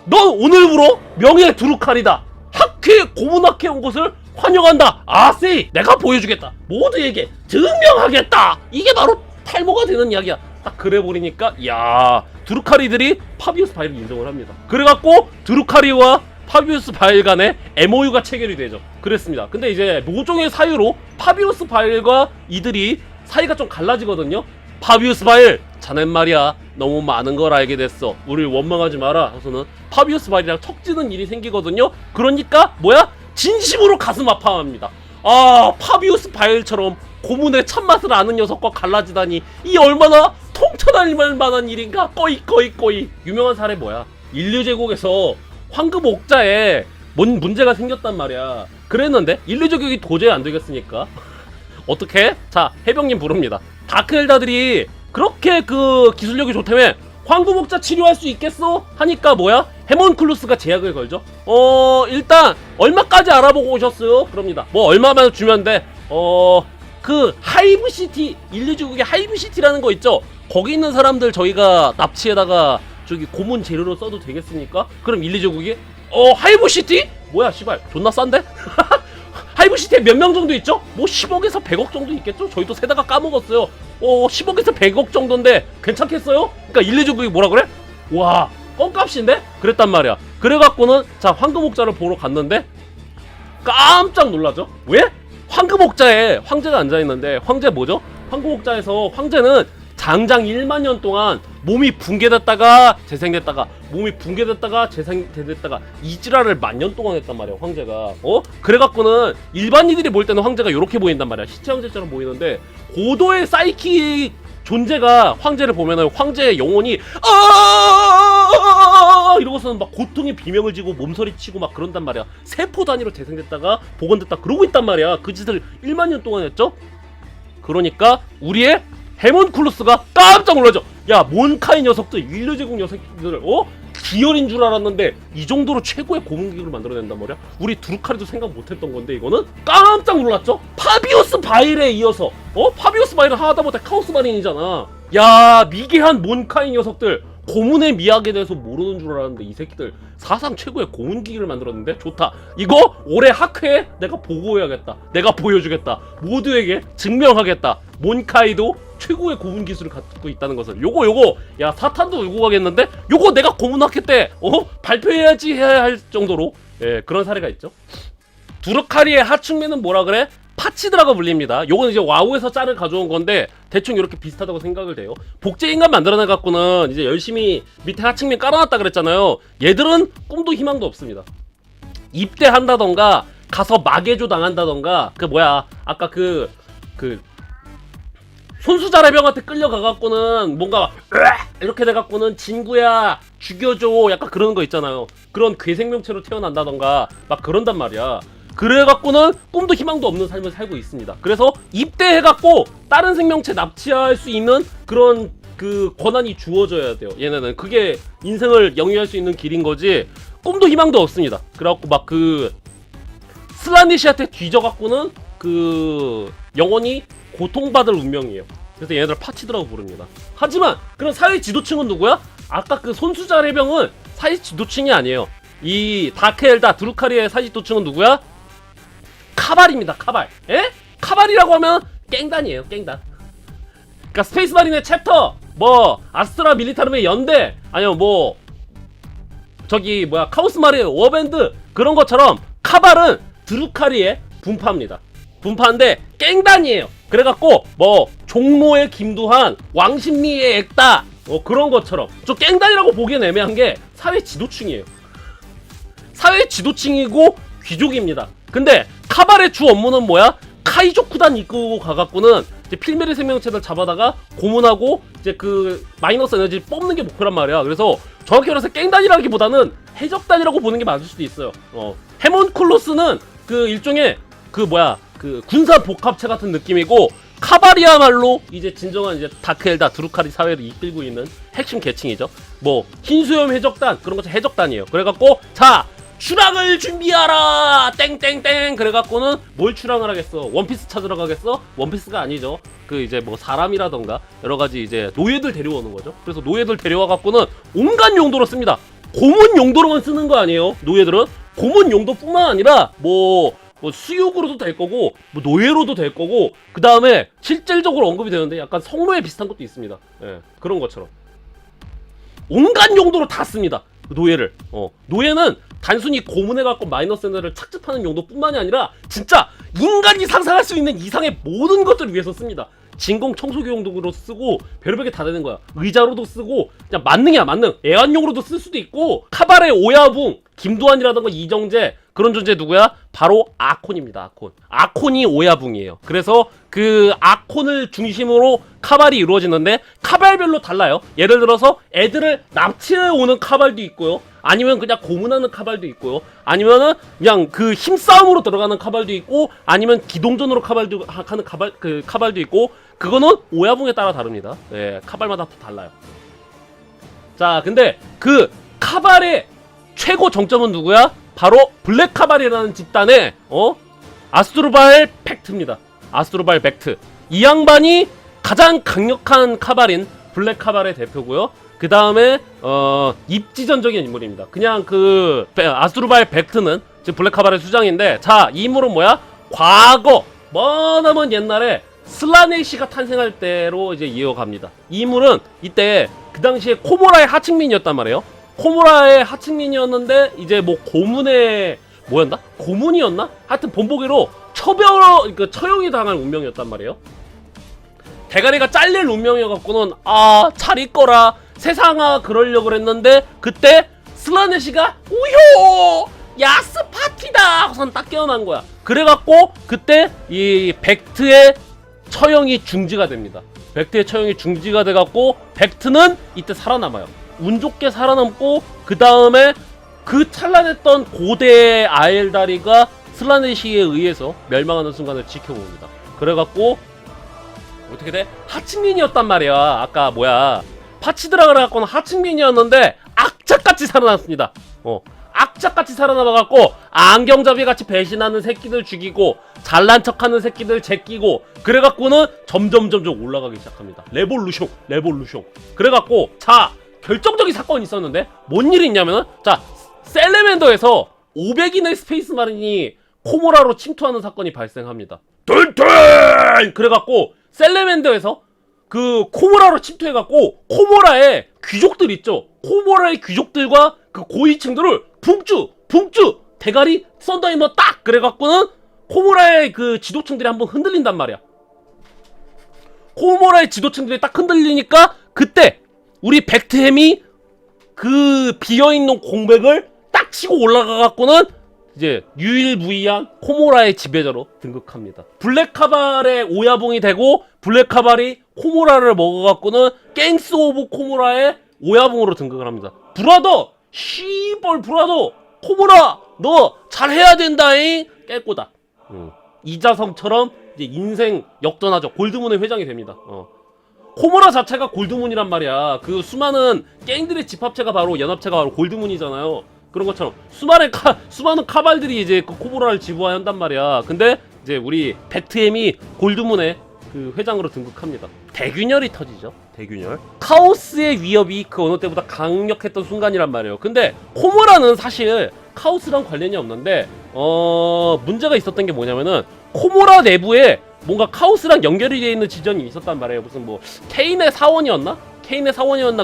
너 오늘부로 명예 두루칼이다. 학회 고문학회 온 것을 환영한다. 아세이 내가 보여주겠다. 모두에게 증명하겠다. 이게 바로 탈모가 되는 약이야. 딱 그래 버리니까 야 두루카리들이 파비우스 바일을 인정을 합니다. 그래갖고 두루카리와 파비우스 바일 간에 MOU가 체결이 되죠. 그랬습니다. 근데 이제 모종의 사유로 파비우스 바일과 이들이 사이가 좀 갈라지거든요. 파비우스 바일 자넨 말이야 너무 많은 걸 알게 됐어. 우릴 원망하지 마라 해서는 파비우스 바일이랑 척지는 일이 생기거든요. 그러니까 뭐야? 진심으로 가슴 아파합니다. 아 파비우스 바일처럼 고문의 참맛을 아는 녀석과 갈라지다니 이 얼마나 통탄할 만한 일인가. 꺼이 유명한 사례 뭐야? 인류 제국에서 황금 옥자에 뭔 문제가 생겼단 말이야. 그랬는데 인류 제국이 도저히 안 되겠으니까 어떻게? 자 해병님 부릅니다. 다크엘다들이 그렇게 그 기술력이 좋다며 황금 옥자 치료할 수 있겠어? 하니까 뭐야? 헤몬클루스가 제약을 걸죠. 일단 얼마까지 알아보고 오셨어요? 그럽니다. 뭐 얼마만 주면 돼? 그 하이브시티 인류 제국의 하이브시티라는 거 있죠? 거기 있는 사람들 저희가 납치에다가 저기 고문 재료로 써도 되겠습니까? 그럼 인리제국이 하이브시티? 뭐야 씨발 존나 싼데? 하이브시티에 몇 명 정도 있죠? 뭐 10억에서 100억 정도 있겠죠? 저희도 세다가 까먹었어요. 10억에서 100억 정도인데 괜찮겠어요? 그러니까 인리제국이 뭐라 그래? 와 껌값인데? 그랬단 말이야. 그래갖고는 자 황금옥자를 보러 갔는데 깜짝 놀라죠? 왜? 황금옥자에 황제가 앉아있는데 황제 뭐죠? 황금옥자에서 황제는 장장 1만 년 동안 몸이 붕괴됐다가 재생됐다가 몸이 붕괴됐다가 재생됐다가 이지랄을 10,000년 동안 했단 말이야 황제가. 그래갖고는 일반인들이 볼 때는 황제가 이렇게 보인단 말이야. 시체 황제처럼 보이는데 고도의 사이킥 존재가 황제를 보면은 황제의 영혼이 이러고서는 막 고통의 비명을 지고 몸서리 치고 막 그런단 말이야. 세포 단위로 재생됐다가 복원됐다 그러고 있단 말이야. 그 짓을 1만 년 동안 했죠. 그러니까 우리의 헤몬클루스가 깜짝 놀라죠. 야 몬카이 녀석들 인류 제국 녀석들 기열인 줄 알았는데 이 정도로 최고의 고문기를 만들어낸단 말이야. 우리 두루카리도 생각 못했던 건데 이거는 깜짝 놀랐죠. 파비우스 바일에 이어서 파비우스 바일은 하다 못해 카오스 마린이잖아. 야 미개한 몬카이 녀석들 고문의 미학에 대해서 모르는 줄 알았는데 이 새끼들 사상 최고의 고문기기를 만들었는데 좋다. 이거 올해 학회에 내가 보고해야겠다. 내가 보여주겠다. 모두에게 증명하겠다. 몬카이도 최고의 고문 기술을 갖고 있다는 것을. 요거 야 사탄도 울고 가겠는데 요거 내가 고문학회 때 발표해야지 해야 할 정도로 그런 사례가 있죠. 두루카리의 하층맨은 뭐라 그래? 파치드라고 불립니다. 요거는 이제 와우에서 짤을 가져온 건데 대충 이렇게 비슷하다고 생각을 돼요. 복제인간 만들어내 갖고는 이제 열심히 밑에 하층맨 깔아놨다 그랬잖아요. 얘들은 꿈도 희망도 없습니다. 입대한다던가 가서 마개조 당한다던가 그 뭐야 아까 그 손수자래병한테 끌려가갖고는 뭔가 이렇게 돼갖고는 진구야 죽여줘 약간 그러는 거 있잖아요. 그런 괴생명체로 태어난다던가 막 그런단 말이야. 그래갖고는 꿈도 희망도 없는 삶을 살고 있습니다. 그래서 입대해갖고 다른 생명체 납치할 수 있는 그런 그 권한이 주어져야 돼요. 얘네는 그게 인생을 영위할 수 있는 길인 거지 꿈도 희망도 없습니다. 그래갖고 막 그 슬라니시한테 뒤져갖고는 그 영원히 고통받을 운명이에요. 그래서 얘네들 파치드라고 부릅니다. 하지만 그런 사회 지도층은 누구야? 아까 그 손수자 해병은 사회 지도층이 아니에요. 이 다크엘다 드루카리의 사회 지도층은 누구야? 카발입니다. 카발. 에? 카발이라고 하면 깽단이에요. 깽단. 그러니까 스페이스 마린의 챕터, 뭐 아스트라 밀리타름의 연대, 아니면 뭐 저기 뭐야 카오스 마린 워밴드 그런 것처럼 카발은 드루카리의 분파입니다. 분파인데 깽단이에요. 그래갖고 뭐 종로의 김두한, 왕십리의 액다 뭐 그런 것처럼 저 깽단이라고 보기엔 애매한 게 사회 지도층이에요. 사회 지도층이고 귀족입니다. 근데 카발의 주 업무는 뭐야? 카이조쿠단 이끌고 가갖고는 이제 필메리 생명체들 잡아다가 고문하고 이제 그 마이너스 에너지 뽑는 게 목표란 말이야. 그래서 정확히 말해서 깽단이라기보다는 해적단이라고 보는 게 맞을 수도 있어요. 헤몬클로스는 그 일종의 그 뭐야 그 군사 복합체 같은 느낌이고 카발이야말로 이제 진정한 이제 다크엘다 드루카리 사회를 이끌고 있는 핵심 계층이죠. 뭐 흰수염 해적단 그런 것처럼 해적단이에요. 그래갖고 자 출항을 준비하라 땡땡땡 그래갖고는 뭘 출항을 하겠어? 원피스 찾으러 가겠어? 원피스가 아니죠. 그 이제 뭐 사람이라던가 여러가지 이제 노예들 데려오는 거죠. 그래서 노예들 데려와 갖고는 온갖 용도로 씁니다. 고문 용도로만 쓰는 거 아니에요. 노예들은 고문 용도뿐만 아니라 뭐 수육으로도 될 거고 뭐 노예로도 될 거고 그 다음에 실질적으로 언급이 되는데 약간 성노예 비슷한 것도 있습니다. 예, 그런 것처럼 온갖 용도로 다 씁니다. 노예를. 노예는 단순히 고문해갖고 마이너스 에너지를 착즙하는 용도뿐만이 아니라 진짜 인간이 상상할 수 있는 이상의 모든 것들을 위해서 씁니다. 진공 청소기 용도로 쓰고 별의별게 다 되는 거야. 의자로도 쓰고 그냥 만능이야 만능. 애완용으로도 쓸 수도 있고 카바레 오야붕 김두한이라던가 이정재 그런 존재 누구야? 바로 아콘입니다. 아콘. 아콘이 오야붕이에요. 그래서 그 아콘을 중심으로 카발이 이루어지는데 카발별로 달라요. 예를 들어서 애들을 납치해 오는 카발도 있고요. 아니면 그냥 고문하는 카발도 있고요. 아니면은 그냥 그 힘싸움으로 들어가는 카발도 있고 아니면 기동전으로 카발도 하는 카발도 있고 그거는 오야붕에 따라 다릅니다. 네, 카발마다 달라요. 자, 근데 그 카발의 최고 정점은 누구야? 바로 블랙 카발이라는 집단의 아스트로발 벡트입니다. 아스트로발 벡트. 이 양반이 가장 강력한 카발인 블랙 카발의 대표고요. 그 다음에 입지전적인 인물입니다. 그냥 그 아스트로발 벡트는 지금 블랙 카발의 수장인데 자, 이 인물은 뭐야? 과거 머나먼 옛날에 슬라네시가 탄생할 때로 이제 이어갑니다. 이 인물은 이때 그 당시에 코모라의 하층민이었단 말이에요. 코모라의 하층민이었는데 이제 뭐 고문의 뭐였나? 고문이었나? 하여튼 본보기로 그러니까 처형이 당할 운명이었단 말이에요. 대가리가 잘릴 운명이어갖고는 잘 있거라 세상아 그러려고 했는데 그때 슬라네시가 우효 야스 파티다 하고선 딱 깨어난 거야. 그래갖고 그때 이 벡트의 처형이 중지가 됩니다. 벡트의 처형이 중지가 돼갖고 벡트는 이때 살아남아요. 운 좋게 살아남고 그 다음에 그 찬란했던 고대의 아엘다리가 슬라네시에 의해서 멸망하는 순간을 지켜봅니다. 그래갖고 어떻게 돼? 하층민이었단 말이야. 아까 뭐야 파치드라 그래갖고는 하층민이었는데 악착같이 살아났습니다. 악착같이 살아남아갖고 안경잡이같이 배신하는 새끼들 죽이고 잘난 척하는 새끼들 제끼고 그래갖고는 점점 올라가기 시작합니다. 레볼루숑 그래갖고 자 결정적인 사건이 있었는데 뭔 일이 있냐면은 자 셀레멘더에서 500인의 스페이스 마린이 코모라로 침투하는 사건이 발생합니다. 튼튼! 그래갖고 셀레멘더에서 그 코모라로 침투해갖고 코모라의 귀족들 있죠. 코모라의 귀족들과 그 고위층들을 붕쭈 대가리 썬더이머 딱 그래갖고는 코모라의 그 지도층들이 한번 흔들린단 말이야. 코모라의 지도층들이 딱 흔들리니까 그때 우리 벡트햄이 그 비어있는 공백을 딱 치고 올라가갖고는 이제 유일무이한 코모라의 지배자로 등극합니다. 블랙카발의 오야붕이 되고 블랙카발이 코모라를 먹어갖고는 갱스 오브 코모라의 오야붕으로 등극을 합니다. 브라더! 시벌 브라더! 코모라! 너 잘해야 된다잉! 깨꼬다. 이자성처럼 이제 인생 역전하죠. 골드문의 회장이 됩니다. 코모라 자체가 골드문이란 말이야. 그 수많은 게임들의 집합체가 바로 연합체가 바로 골드문이잖아요. 그런 것처럼 수많은 카발들이 이제 그 코모라를 지부한단 말이야. 근데 이제 우리 벡트엠이 골드문의 그 회장으로 등극합니다. 대균열이 터지죠. 대균열. 카오스의 위협이 그 어느 때보다 강력했던 순간이란 말이에요. 근데 코모라는 사실 카오스랑 관련이 없는데 문제가 있었던 게 뭐냐면은 코모라 내부에 뭔가 카오스랑 연결이 되어 있는 지점이 있었단 말이에요. 무슨 뭐 케인의 사원이었나?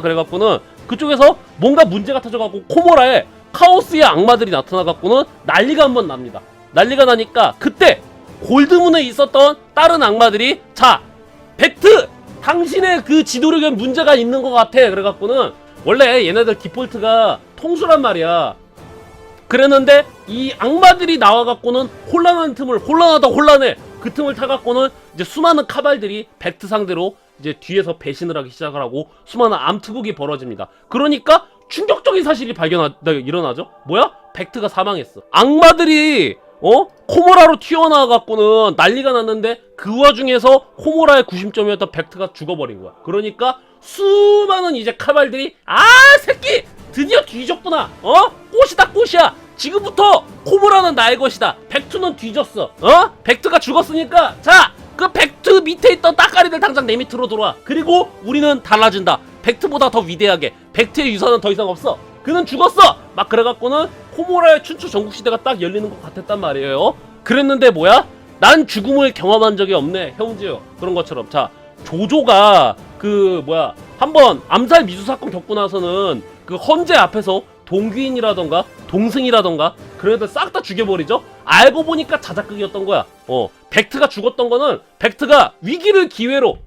그래갖고는 그쪽에서 뭔가 문제가 터져갖고 코모라에 카오스의 악마들이 나타나갖고는 난리가 한번 납니다. 난리가 나니까 그때 골드문에 있었던 다른 악마들이 자 벡트! 당신의 그 지도력에 문제가 있는 것 같아. 그래갖고는 원래 얘네들 디폴트가 통수란 말이야. 그랬는데 이 악마들이 나와갖고는 혼란해. 그 틈을 타갖고는 이제 수많은 카발들이 벡트 상대로 이제 뒤에서 배신을 하기 시작을 하고 수많은 암투극이 벌어집니다. 그러니까 충격적인 사실이 일어나죠. 뭐야? 벡트가 사망했어. 악마들이 코모라로 튀어나와갖고는 난리가 났는데 그 와중에서 코모라의 구심점이었던 벡트가 죽어버린 거야. 그러니까 수많은 이제 카발들이 새끼! 드디어 뒤졌구나. 꽃이야. 지금부터 코모라는 나의 것이다. 벡트는 뒤졌어. 벡트가 죽었으니까 자, 그 벡트 밑에 있던 따까리들 당장 내 밑으로 들어와. 그리고 우리는 달라진다. 벡트보다 더 위대하게. 벡트의 유산은 더 이상 없어. 그는 죽었어. 막 그래갖고는 코모라의 춘추 전국시대가 딱 열리는 것 같았단 말이에요. 그랬는데 뭐야? 난 죽음을 경험한 적이 없네, 형제요. 그런 것처럼 자, 조조가 한번 암살 미수 사건 겪고 나서는 그 헌재 앞에서 동귀인이라던가 동승이라던가 그런 애들 싹 다 죽여버리죠. 알고 보니까 자작극이었던 거야. 벡트가 죽었던 거는 벡트가 위기를 기회로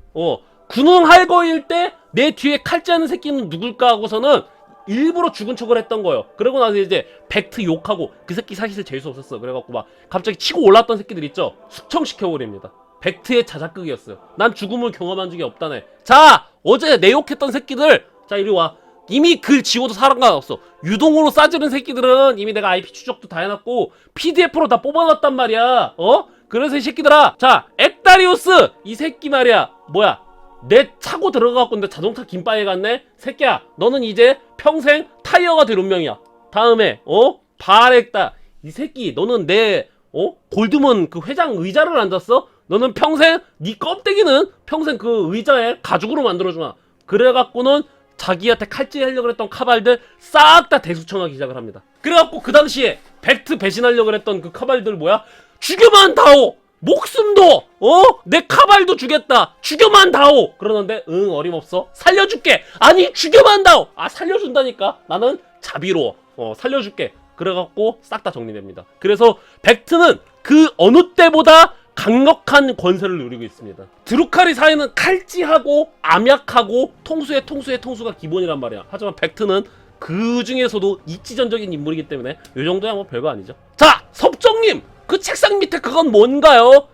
군웅할 거일 때 내 뒤에 칼질하는 새끼는 누굴까 하고서는 일부러 죽은 척을 했던 거예요. 그러고 나서 이제 벡트 욕하고 그 새끼 사실 재수 없었어. 그래갖고 막 갑자기 치고 올랐던 새끼들 있죠. 숙청시켜버립니다. 벡트의 자작극이었어요. 난 죽음을 경험한 적이 없다네. 자, 어제 내 욕했던 새끼들 자 이리 와. 이미 글 지워도 상관없어. 유동으로 싸지는 새끼들은 이미 내가 IP 추적도 다 해놨고 PDF로 다 뽑아놨단 말이야. 그래서 이 새끼들아, 자 엑다리오스 이 새끼 말이야. 뭐야? 내 차고 들어가갖고 내 자동차 김바에 갔네. 새끼야, 너는 이제 평생 타이어가 될 운명이야. 다음에 바렉다 이 새끼, 너는 내 골드문 그 회장 의자를 앉았어. 너는 평생 네 껍데기는 평생 그 의자에 가죽으로 만들어주마. 그래갖고는 자기한테 칼질하려고 했던 카발들 싹 다 대수청하기 시작을 합니다. 그래갖고 그 당시에 벡트 배신하려고 했던 그 카발들 뭐야? 죽여만 다오! 목숨도 내 카발도 주겠다. 죽여만 다오. 그러는데 응, 어림없어. 살려줄게. 아니 죽여만 다오. 살려준다니까. 나는 자비로워. 살려줄게. 그래갖고 싹 다 정리됩니다. 그래서 벡트는 그 어느 때보다 강력한 권세를 누리고 있습니다. 드루카리 사이는 칼찌하고 암약하고 통수가 기본이란 말이야. 하지만 벡트는 그 중에서도 이지전적인 인물이기 때문에 요 정도야 뭐 별거 아니죠. 자, 섭정님! 그 책상 밑에 그건 뭔가요?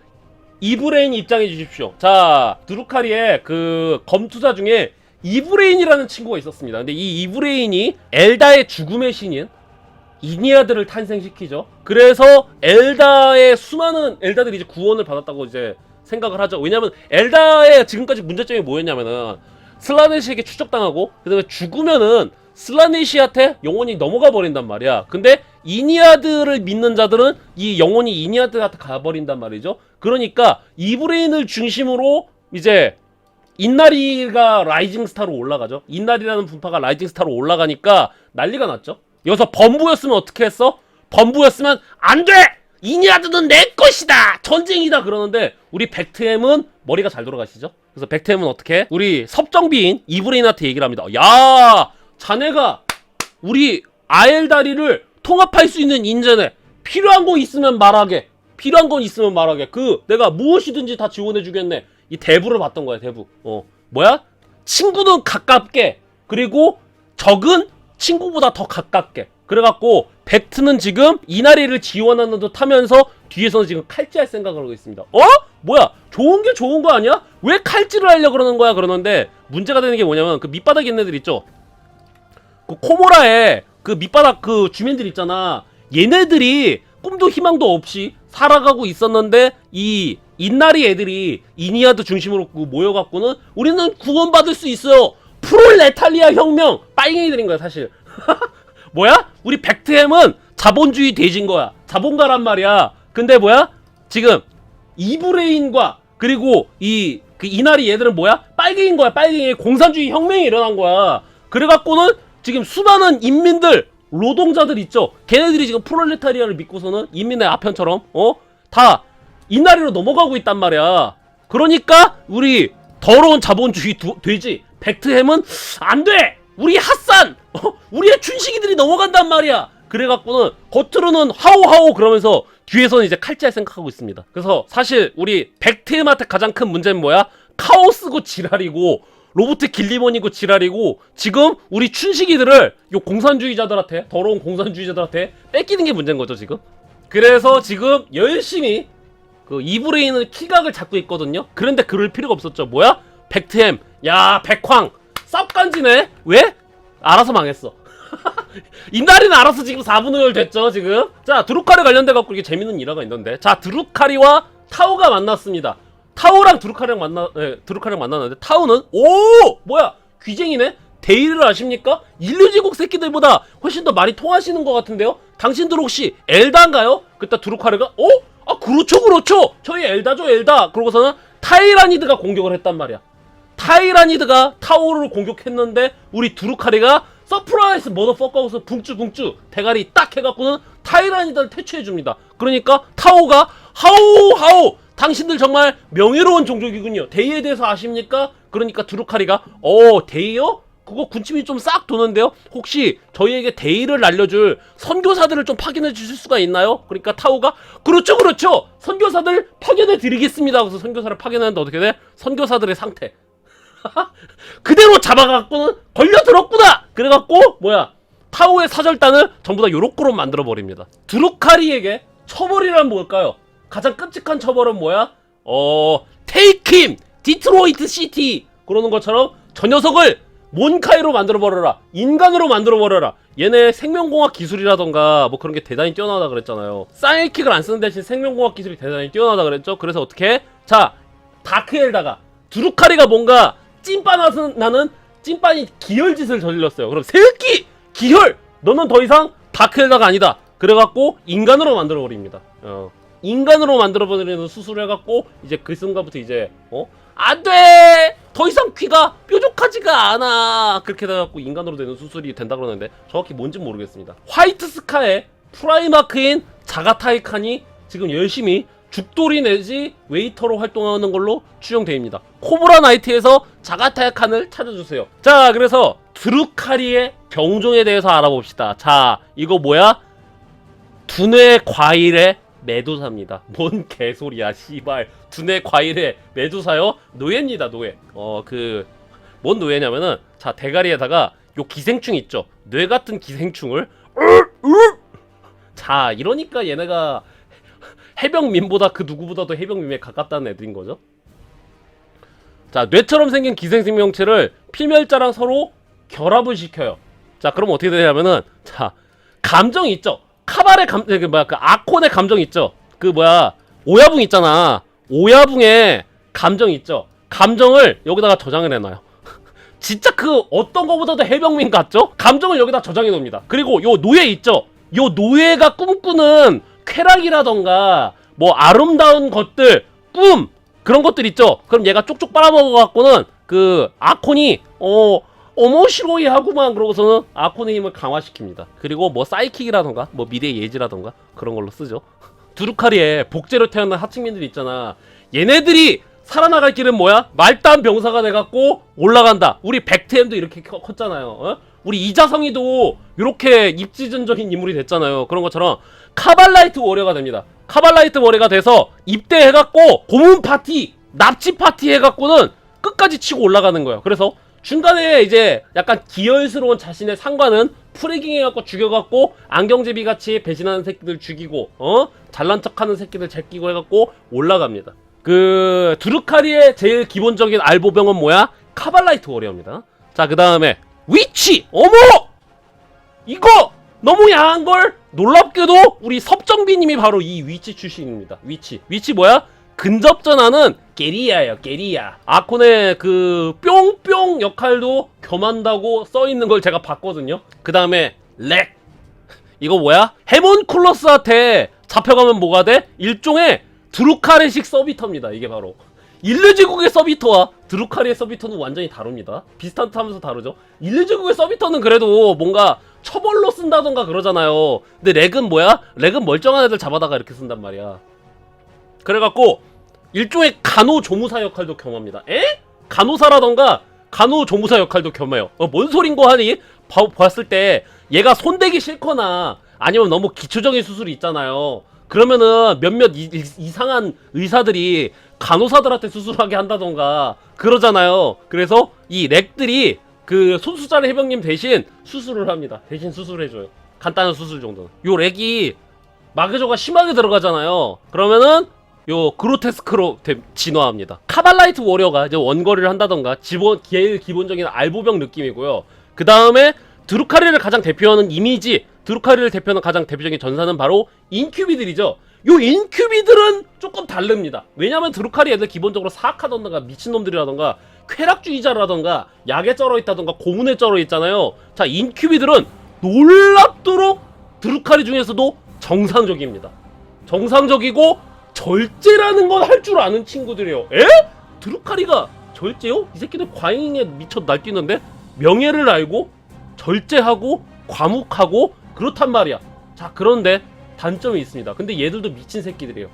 이브레인 입장해 주십시오. 자, 드루카리의 그 검투사 중에 이브레인이라는 친구가 있었습니다. 근데 이 이브레인이 엘다의 죽음의 신인 이니아드를 탄생시키죠. 그래서 엘다의 수많은 엘다들이 이제 구원을 받았다고 이제 생각을 하죠. 왜냐면 엘다의 지금까지 문제점이 뭐였냐면은 슬라네시에게 추적당하고 그다음에 죽으면은 슬라네시한테 영혼이 넘어가 버린단 말이야. 근데 이니아드를 믿는 자들은 이 영혼이 이니아드한테 가버린단 말이죠. 그러니까 이브레인을 중심으로 이제 인나리가 라이징 스타로 올라가죠. 인나리라는 분파가 라이징 스타로 올라가니까 난리가 났죠. 여기서 범부였으면 어떻게 했어? 범부였으면 안 돼! 이니아드는 내 것이다! 전쟁이다! 그러는데 우리 벡트엠은 머리가 잘 돌아가시죠? 그래서 벡트엠은 어떻게 해? 우리 섭정비인 이브레인한테 얘기를 합니다. 야! 자네가 우리 아엘다리를 통합할 수 있는 인재네. 필요한 거 있으면 말하게. 그 내가 무엇이든지 다 지원해주겠네. 이 대부를 받던 거야, 대부. 뭐야? 친구는 가깝게, 그리고 적은 친구보다 더 가깝게. 그래갖고 벡트는 지금 이나리를 지원하는 듯 하면서 뒤에서는 지금 칼질할 생각을 하고 있습니다. 뭐야? 좋은 게 좋은 거 아니야? 왜 칼질을 하려고 그러는 거야? 그러는데 문제가 되는 게 뭐냐면 그 밑바닥에 있는 애들 있죠? 그 코모라에 그 밑바닥 그 주민들 있잖아. 얘네들이 꿈도 희망도 없이 살아가고 있었는데 이 인나리 애들이 이니아드 중심으로 모여갖고는 우리는 구원받을 수 있어요. 프롤레탈리아 혁명 빨갱이들인 거야 사실. 뭐야? 우리 백트햄은 자본주의 돼지인 거야. 자본가란 말이야. 근데 뭐야? 지금 이브레인과 그리고 그 이나리 얘들은 뭐야? 빨갱이인 거야. 빨갱이. 공산주의 혁명이 일어난 거야. 그래갖고는 지금 수많은 인민들, 노동자들 있죠. 걔네들이 지금 프롤레타리아를 믿고서는 인민의 아편처럼 다 이나리로 넘어가고 있단 말이야. 그러니까 우리 더러운 자본주의 돼지 백트햄은 안 돼. 우리 핫산, 우리의 춘식이들이 넘어간단 말이야. 그래갖고는 겉으로는 하오하오 그러면서 뒤에서는 이제 칼질 생각하고 있습니다. 그래서 사실 우리 백트햄한테 가장 큰 문제는 뭐야? 카오스고 지랄이고 로버트 길리먼이고 지랄이고 지금 우리 춘식이들을 요 공산주의자들한테 더러운 공산주의자들한테 뺏기는 게 문제인 거죠 지금. 그래서 지금 열심히 그 이브레인은 킬각을 잡고 있거든요. 그런데 그럴 필요가 없었죠. 뭐야? 백트햄, 야 백황 쌉간지네. 왜? 알아서 망했어. 인나리는 알아서 지금 4분의 1 됐죠 지금. 자 드루카리 관련돼 갖고 이게 재밌는 일화가 있는데, 자 드루카리와 타우가 만났습니다. 타우랑 드루카리랑 만났는데 타우는 뭐야 귀쟁이네. 데이를 아십니까? 인류제국 새끼들보다 훨씬 더 말이 통하시는 것 같은데요. 당신들 혹시 엘다인가요? 그때 드루카리가 그렇죠 저희 엘다죠 엘다. 그러고서는 타이라니드가 공격을 했단 말이야. 타이라니드가 타우를 공격했는데 우리 드루카리가 서프라이즈 머더퍼커에서 붕쭈 대가리 딱 해갖고는 타이라니드를 퇴치해줍니다. 그러니까 타오가 하오 당신들 정말 명예로운 종족이군요. 데이에 대해서 아십니까? 그러니까 드루카리가 데이요? 그거 군침이 좀 싹 도는데요. 혹시 저희에게 데이를 알려줄 선교사들을 좀 파견해 주실 수가 있나요? 그러니까 타오가 그렇죠 선교사들 파견해 드리겠습니다. 그래서 선교사를 파견하는데 어떻게 돼? 선교사들의 상태 그대로 잡아갖고는 걸려들었구나. 그래갖고 뭐야 타오의 사절단을 전부 다 요로꾸로 만들어버립니다. 드루카리에게 처벌이란 뭘까요? 가장 끔찍한 처벌은 뭐야? 테이크 힘 디트로이트 시티 그러는 것처럼 저 녀석을 몬카이로 만들어버려라. 인간으로 만들어버려라. 얘네 생명공학 기술이라던가 뭐 그런 게 대단히 뛰어나다 그랬잖아요. 사이킥을 안 쓰는 대신 생명공학 기술이 대단히 뛰어나다 그랬죠. 그래서 어떻게? 자 다크엘다가 드루카리가 뭔가 나는 찐빠니 기혈짓을 저질렀어요. 그럼 새끼 기혈 너는 더 이상 다크엘다가 아니다. 그래갖고 인간으로 만들어버립니다. 인간으로 만들어버리는 수술을 해갖고 이제 그 순간부터 이제 안돼 더 이상 귀가 뾰족하지가 않아 그렇게 돼갖고 인간으로 되는 수술이 된다 그러는데 정확히 뭔진 모르겠습니다. 화이트 스카의 프라이마크인 자가타이칸이 지금 열심히 죽돌이 내지 웨이터로 활동하는 걸로 추정됩니다. 코브라 나이트에서 자가타이칸을 찾아주세요. 자 그래서 드루카리의 병종에 대해서 알아봅시다. 자 이거 뭐야? 두뇌 과일의 메두사입니다. 뭔 개소리야 씨발. 두뇌 과일의 메두사요? 노예입니다 노예. 뭔 노예냐면은 자 대가리에다가 요 기생충 있죠. 뇌 같은 기생충을 자 이러니까 얘네가 해병민보다 그 누구보다도 해병민에 가깝다는 애들인 거죠. 자 뇌처럼 생긴 기생생명체를 필멸자랑 서로 결합을 시켜요. 자 그럼 어떻게 되냐면은 자 감정이 있죠. 카발의 그 아콘의 감정 있죠. 오야붕 있잖아. 오야붕의 감정 있죠. 감정을 여기다가 저장을 해놔요. 진짜 그 어떤 거보다도 해병민 같죠? 감정을 여기다 저장해 놓습니다. 그리고 요 노예 있죠. 요 노예가 꿈꾸는 쾌락이라던가 뭐 아름다운 것들, 꿈 그런 것들 있죠. 그럼 얘가 쪽쪽 빨아먹어 갖고는 그 아콘이 어머시로이 하구만 그러고서는 아콘의 힘을 강화시킵니다. 그리고 뭐 사이킥이라던가 뭐 미래의 예지라던가 그런 걸로 쓰죠. 드루카리에 복제로 태어난 하층민들이 있잖아. 얘네들이 살아나갈 길은 뭐야? 말단 병사가 돼갖고 올라간다. 우리 백트햄도 이렇게 컸잖아요. 우리 이자성이도 이렇게 입지전적인 인물이 됐잖아요. 그런 것처럼 카발라이트 워리어가 됩니다. 카발라이트 워리어가 돼서 입대해갖고 고문 파티, 납치 파티 해갖고는 끝까지 치고 올라가는 거예요. 그래서 중간에 이제 약간 기혈스러운 자신의 상관은 프레깅해갖고 죽여갖고 안경제비같이 배신하는 새끼들 죽이고 잘난 척하는 새끼들 제끼고 해갖고 올라갑니다. 그 드루카리의 제일 기본적인 알보병은 뭐야? 카발라이트 워리어입니다. 자 그 다음에 위치! 어머! 이거 너무 야한걸? 놀랍게도 우리 섭정비님이 바로 이 위치 출신입니다. 위치 뭐야? 근접전하는 게리아예요. 게리아. 아콘의 그 뿅뿅 역할도 겸한다고 써있는 걸 제가 봤거든요. 그 다음에 렉. 이거 뭐야? 헤몬쿨러스한테 잡혀가면 뭐가 돼? 일종의 드루카레식 서비터입니다. 이게 바로 일르제국의 서비터와 드루카리의 서비터는 완전히 다릅니다. 비슷한 듯 하면서 다르죠. 일르제국의 서비터는 그래도 뭔가 처벌로 쓴다던가 그러잖아요. 근데 렉은 뭐야? 렉은 멀쩡한 애들 잡아다가 이렇게 쓴단 말이야. 그래갖고 일종의 간호조무사 역할도 겸합니다. 에? 간호사라던가 간호조무사 역할도 겸해요. 뭔 소린고 하니? 봤을 때 얘가 손대기 싫거나 아니면 너무 기초적인 수술이 있잖아요. 그러면은 몇몇 이상한 의사들이 간호사들한테 수술하게 한다던가 그러잖아요. 그래서 이 렉들이 그 손수자리 해병님 대신 수술을 합니다. 대신 수술해줘요. 간단한 수술 정도는. 요 렉이 마그저가 심하게 들어가잖아요. 그러면은 요 그로테스크로 진화합니다. 카발라이트 워리어가 이제 원거리를 한다던가 기본적인 알보병 느낌이고요. 그 다음에 드루카리를 가장 대표하는 이미지, 드루카리를 대표하는 가장 대표적인 전사는 바로 인큐비들이죠. 요 인큐비들은 조금 다릅니다. 왜냐면 드루카리 애들 기본적으로 사악하던가 미친놈들이라던가 쾌락주의자라던가 약에 쩔어있다던가 고문에 쩔어있잖아요. 자, 인큐비들은 놀랍도록 드루카리 중에서도 정상적입니다. 정상적이고 절제라는 건 할 줄 아는 친구들이에요. 에? 드루카리가 절제요? 이 새끼들 과잉에 미쳐 날뛰는데 명예를 알고 절제하고 과묵하고 그렇단 말이야. 자, 그런데 단점이 있습니다. 근데 얘들도 미친 새끼들이에요.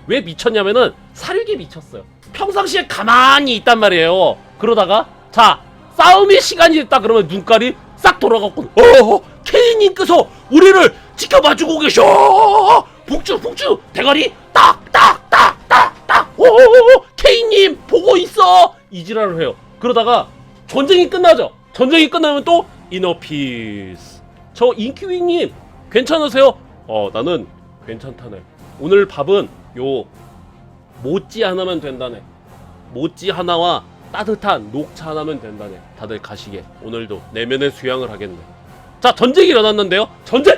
왜 미쳤냐면은 사륙에 미쳤어요. 평상시에 가만히 있단 말이에요. 그러다가 자, 싸움의 시간이 됐다 그러면 눈깔이 싹 돌아갔고 케인님께서 우리를 지켜봐주고 계셔. 북주 대가리 딱딱딱딱딱 케인님 보고 있어. 이 지랄을 해요. 그러다가 전쟁이 끝나죠. 전쟁이 끝나면 또 이너피스. 저 인큐비님 괜찮으세요? 나는 괜찮다네. 오늘 밥은 요 모찌 하나면 된다네. 모찌 하나와 따뜻한 녹차 하나면 된다네. 다들 가시게. 오늘도 내면의 수양을 하겠네. 자, 전쟁이 일어났는데요. 전쟁!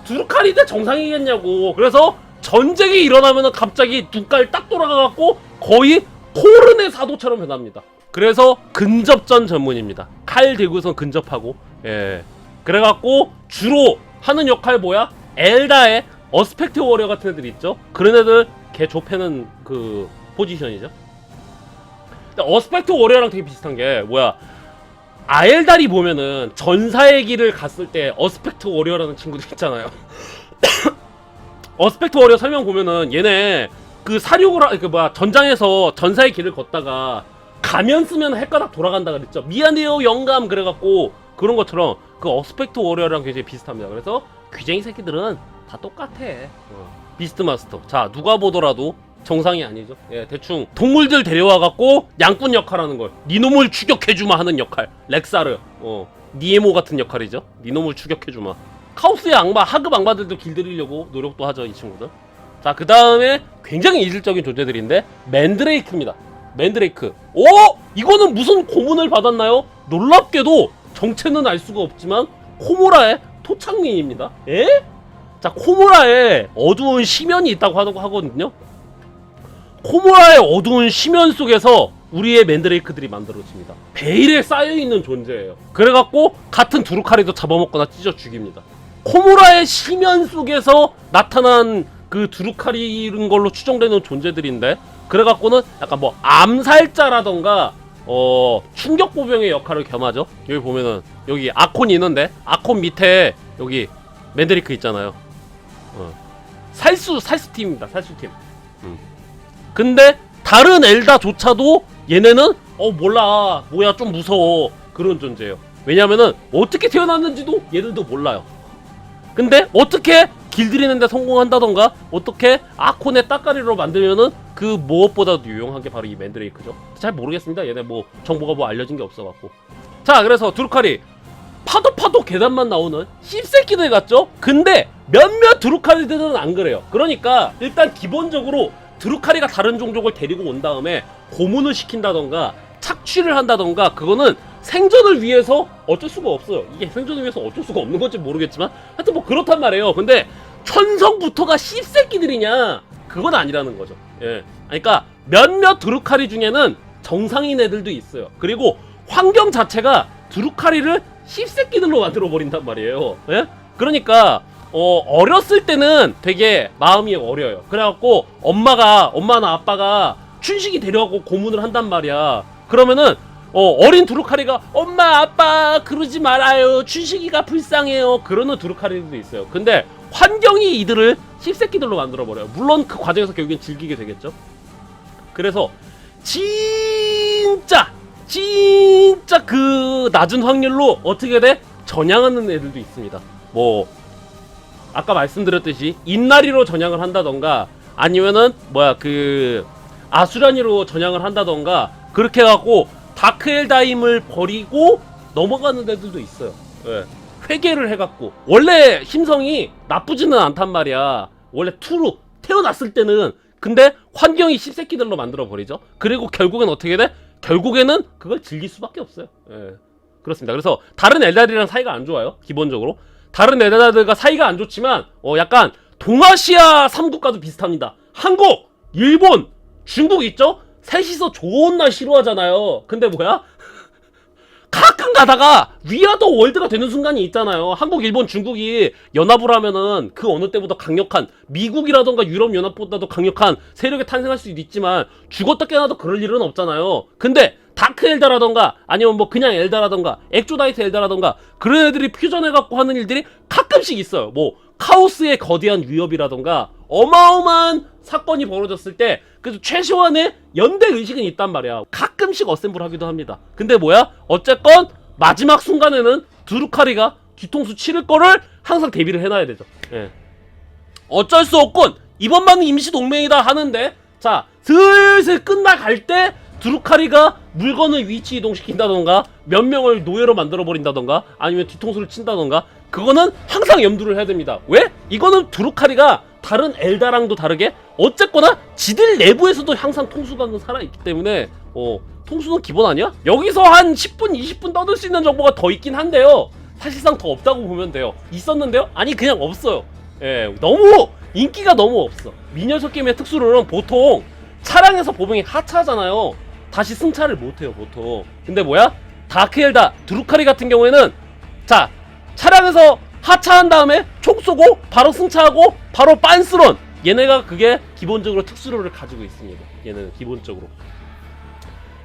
드루카리 대 정상이겠냐고. 그래서 전쟁이 일어나면은 갑자기 눈깔 딱 돌아가갖고 거의 코르네 사도처럼 변합니다. 그래서 근접전 전문입니다. 칼 들고선 근접하고. 예. 그래갖고 주로 하는 역할 뭐야? 엘다의 어스펙트 워리어 같은 애들 있죠? 그런 애들 개 좁혀는 그 포지션이죠. 근데 어스펙트 워리어랑 되게 비슷한 게 뭐야? 아엘달이 보면은 전사의 길을 갔을 때 어스펙트 워리어라는 친구들 있잖아요. 어스펙트 워리어 설명 보면은 얘네 그 사륙을 전장에서 전사의 길을 걷다가 가면 쓰면 헷가닥 돌아간다 그랬죠. 미안해요 영감 그래갖고 그런 것처럼 그 어스펙트 워리어랑 굉장히 비슷합니다. 그래서 귀쟁이 새끼들은 다 똑같아. 비스트 마스터. 자, 누가 보더라도 정상이 아니죠. 예, 대충 동물들 데려와갖고 양꾼 역할하는 걸. 니놈을 추격해주마 하는 역할. 렉사르. 니에모 같은 역할이죠. 니놈을 추격해주마. 카오스의 악마, 하급 악마들도 길들이려고 노력도 하죠, 이 친구들. 자, 그 다음에 굉장히 이질적인 존재들인데 맨드레이크입니다. 맨드레이크. 이거는 무슨 고문을 받았나요? 놀랍게도 정체는 알 수가 없지만 코모라의 토착민입니다. 에? 자, 코모라에 어두운 심연이 있다고 하거든요. 코모라의 어두운 심연 속에서 우리의 맨드레이크들이 만들어집니다. 베일에 쌓여있는 존재예요. 그래갖고 같은 두루카리도 잡아먹거나 찢어 죽입니다. 코모라의 심연 속에서 나타난 그 두루카리인 걸로 추정되는 존재들인데, 그래갖고는 약간 뭐 암살자라던가 충격보병의 역할을 겸하죠. 여기 보면은 여기 아콘이 있는데 아콘 밑에 여기 맨드레이크 있잖아요. 살수팀입니다. 살수팀. 근데 다른 엘다조차도 얘네는 몰라, 뭐야, 좀 무서워, 그런 존재예요. 왜냐면은 어떻게 태어났는지도 얘들도 몰라요. 근데 어떻게 길들이는데 성공한다던가 어떻게 아콘의 따까리로 만들면은 그 무엇보다도 유용한 게 바로 이 맨드레이크죠. 잘 모르겠습니다. 얘네 뭐 정보가 뭐 알려진 게 없어갖고. 자, 그래서 두루카리 파도 계단만 나오는 씹새끼들 같죠? 근데 몇몇 두루카리들은 안 그래요. 그러니까 일단 기본적으로 드루카리가 다른 종족을 데리고 온 다음에 고문을 시킨다던가 착취를 한다던가 그거는 생존을 위해서 어쩔 수가 없어요. 이게 생존을 위해서 어쩔 수가 없는 건지 모르겠지만 하여튼 뭐 그렇단 말이에요. 근데 천성부터가 씹새끼들이냐? 그건 아니라는 거죠. 예. 그러니까 몇몇 드루카리 중에는 정상인 애들도 있어요. 그리고 환경 자체가 드루카리를 씹새끼들로 만들어 버린단 말이에요. 예? 그러니까 어렸을 때는 되게 마음이 어려요. 그래갖고 엄마나 아빠가 춘식이 데려가고 고문을 한단 말이야. 그러면은 어린 드루카리가 엄마 아빠 그러지 말아요, 춘식이가 불쌍해요, 그러는 드루카리들도 있어요. 근데 환경이 이들을 씹새끼들로 만들어버려요. 물론 그 과정에서 결국엔 즐기게 되겠죠. 그래서 진짜 그 낮은 확률로 어떻게 돼? 전향하는 애들도 있습니다. 뭐 아까 말씀드렸듯이 인나리로 전향을 한다던가 아니면은 그 아수라니로 전향을 한다던가 그렇게 해갖고 다크엘다임을 버리고 넘어가는 애들도 있어요. 예. 회개를 해갖고 원래 심성이 나쁘지는 않단 말이야. 원래 투로 태어났을 때는. 근데 환경이 씹새끼들로 만들어버리죠. 그리고 결국엔 어떻게 돼? 결국에는 그걸 즐길 수밖에 없어요. 예. 그렇습니다. 그래서 다른 엘달이랑 사이가 안 좋아요. 기본적으로 다른 엘달들과 사이가 안 좋지만 약간 동아시아 3국과도 비슷합니다. 한국, 일본, 중국 있죠? 셋이서 존나 싫어하잖아요. 근데 뭐야? 가끔 가다가 위아더 월드가 되는 순간이 있잖아요. 한국, 일본, 중국이 연합을 하면은 그 어느 때보다 강력한 미국이라던가 유럽연합보다도 강력한 세력이 탄생할 수도 있지만 죽었다 깨어나도 그럴 일은 없잖아요. 근데 다크 엘다라던가 아니면 뭐 그냥 엘다라던가 엑조다이트 엘다라던가 그런 애들이 퓨전해갖고 하는 일들이 가끔씩 있어요. 뭐 카오스의 거대한 위협이라던가 어마어마한 사건이 벌어졌을 때 그래서 최소한의 연대 의식은 있단 말이야. 가끔씩 어셈블 하기도 합니다. 근데 뭐야? 어쨌건 마지막 순간에는 드루카리가 뒤통수 치를 거를 항상 대비를 해놔야 되죠. 예. 어쩔 수 없군. 이번만은 임시동맹이다 하는데 자 슬슬 끝나갈 때 드루카리가 물건을 위치 이동시킨다던가 몇 명을 노예로 만들어버린다던가 아니면 뒤통수를 친다던가 그거는 항상 염두를 해야 됩니다. 왜? 이거는 드루카리가 다른 엘다랑도 다르게 어쨌거나 지들 내부에서도 항상 통수각은 살아있기 때문에 통수는 기본 아니야? 여기서 한 10분 20분 떠들 수 있는 정보가 더 있긴 한데요, 사실상 더 없다고 보면 돼요. 있었는데요? 아니 그냥 없어요. 예, 너무 인기가 너무 없어. 미녀석 게임의 특수로는 보통 차량에서 보병이 하차하잖아요. 다시 승차를 못해요 보통. 근데 뭐야? 다크엘다 드루카리 같은 경우에는 자 차량에서 하차한 다음에 총 쏘고 바로 승차하고 바로 빤스런, 얘네가 그게 기본적으로 특수로를 가지고 있습니다. 얘는 기본적으로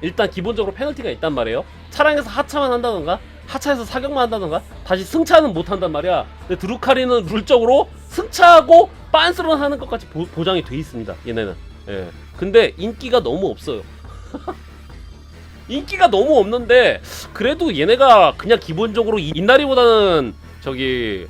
일단 기본적으로 페널티가 있단 말이에요. 차량에서 하차만 한다던가 하차해서 사격만 한다던가 다시 승차는 못 한단 말이야. 근데 드루카리는 룰적으로 승차하고 빤스런 하는 것까지 보장이 돼 있습니다 얘네는. 예. 근데 인기가 너무 없어요. 인기가 너무 없는데 그래도 얘네가 그냥 기본적으로 인나리보다는 저기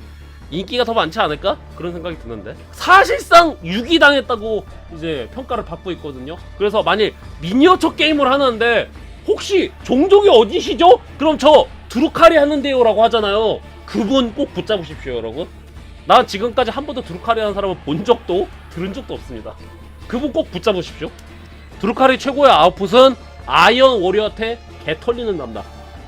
인기가 더 많지 않을까? 그런 생각이 드는데 사실상 유기당했다고 이제 평가를 받고 있거든요. 그래서 만일 미니어처 게임을 하는데 혹시 종족이 어디시죠? 그럼 저 드루카리 하는데요 라고 하잖아요. 그분 꼭 붙잡으십시오 여러분. 난 지금까지 한 번도 드루카리 하는 사람을 본 적도 들은 적도 없습니다. 그분 꼭 붙잡으십시오. 드루카리 최고의 아웃풋은 아이언 워리어한테 개 털리는 남자.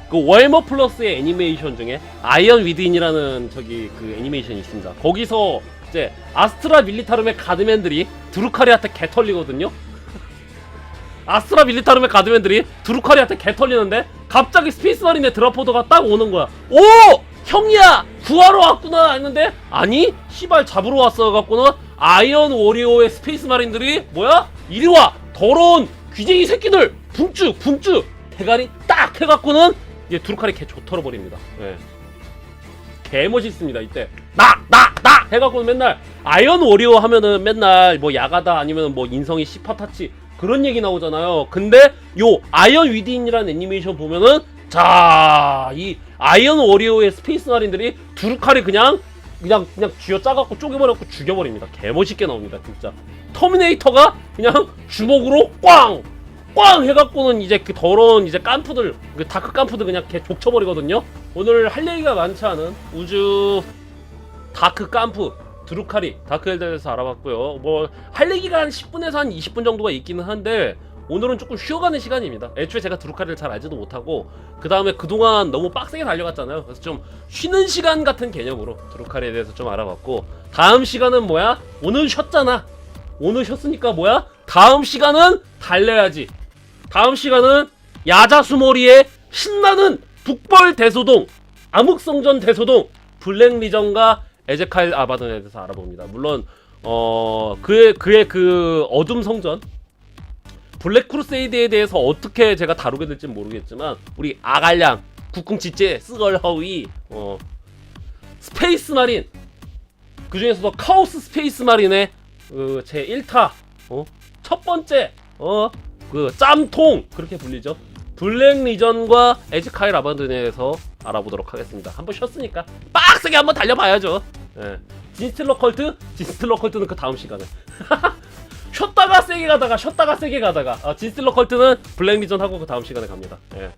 그 월머 플러스의 애니메이션 중에 아이언 위드인이라는 저기 그 애니메이션이 있습니다. 거기서 이제 아스트라 밀리타름의 가드맨들이 드루카리한테 개 털리거든요. 아스트라 밀리타름의 가드맨들이 드루카리한테 개 털리는데 갑자기 스페이스 마린의 드라포더가 딱 오는 거야. 오! 형이야! 구하러 왔구나 했는데 아니 시발 잡으러 왔어 갖고는 아이언 워리어의 스페이스 마린들이 뭐야? 이리 와! 더러운 귀쟁이 새끼들! 붕쭈! 붕쭈! 대가리 딱 해갖고는 이제 드루카리 개 조털어버립니다. 예. 개 멋있습니다 이때. 나 해갖고는 맨날 아이언 워리어 하면은 맨날 뭐 야가다 아니면 뭐 인성이 시파타치 그런 얘기 나오잖아요. 근데 요 아이언 위드인이라는 애니메이션 보면은 자 이 아이언 워리어의 스페이스 마린들이 드루카리 그냥 쥐어 짜갖고 쪼개버려갖고 죽여버립니다. 개멋있게 나옵니다 진짜. 터미네이터가 그냥 주먹으로 꽝 해갖고는 이제 그 더러운 이제 깐푸들, 그 다크 깐푸들 그냥 개 족쳐버리거든요. 오늘 할 얘기가 많지 않은 우주 다크 깐푸 드루카리 다크엘다에 대해서 알아봤고요. 뭐 할 얘기가 한 10분에서 한 20분 정도가 있기는 한데 오늘은 조금 쉬어가는 시간입니다. 애초에 제가 드루카리를 잘 알지도 못하고 그 다음에 그동안 너무 빡세게 달려갔잖아요. 그래서 좀 쉬는 시간 같은 개념으로 드루카리에 대해서 좀 알아봤고 다음 시간은 뭐야? 오늘 쉬었잖아. 오늘 쉬었으니까 뭐야? 다음 시간은 달려야지. 다음 시간은 야자수몰이의 신나는 북벌 대소동, 암흑성전 대소동, 블랙리전과 에제카일 아바돈에 대해서 알아봅니다. 물론 그의 그 어둠 성전 블랙 크루세이드에 대해서 어떻게 제가 다루게 될지 모르겠지만 우리 아갈량 국궁지제 스걸허위 스페이스 마린, 그 중에서도 카오스 스페이스 마린의 제 1타 첫 번째 그 짬통 그렇게 불리죠. 블랙 리전과 에즈카일 아바돈에 대해서 알아보도록 하겠습니다. 한번 쉬었으니까 빡세게 한번 달려봐야죠. 예. 진스틸러 컬트는 그 다음 시간에. 쉬었다가 세게 가다가 진스틸러 컬트는 블랙 리전 하고 그 다음 시간에 갑니다. 예.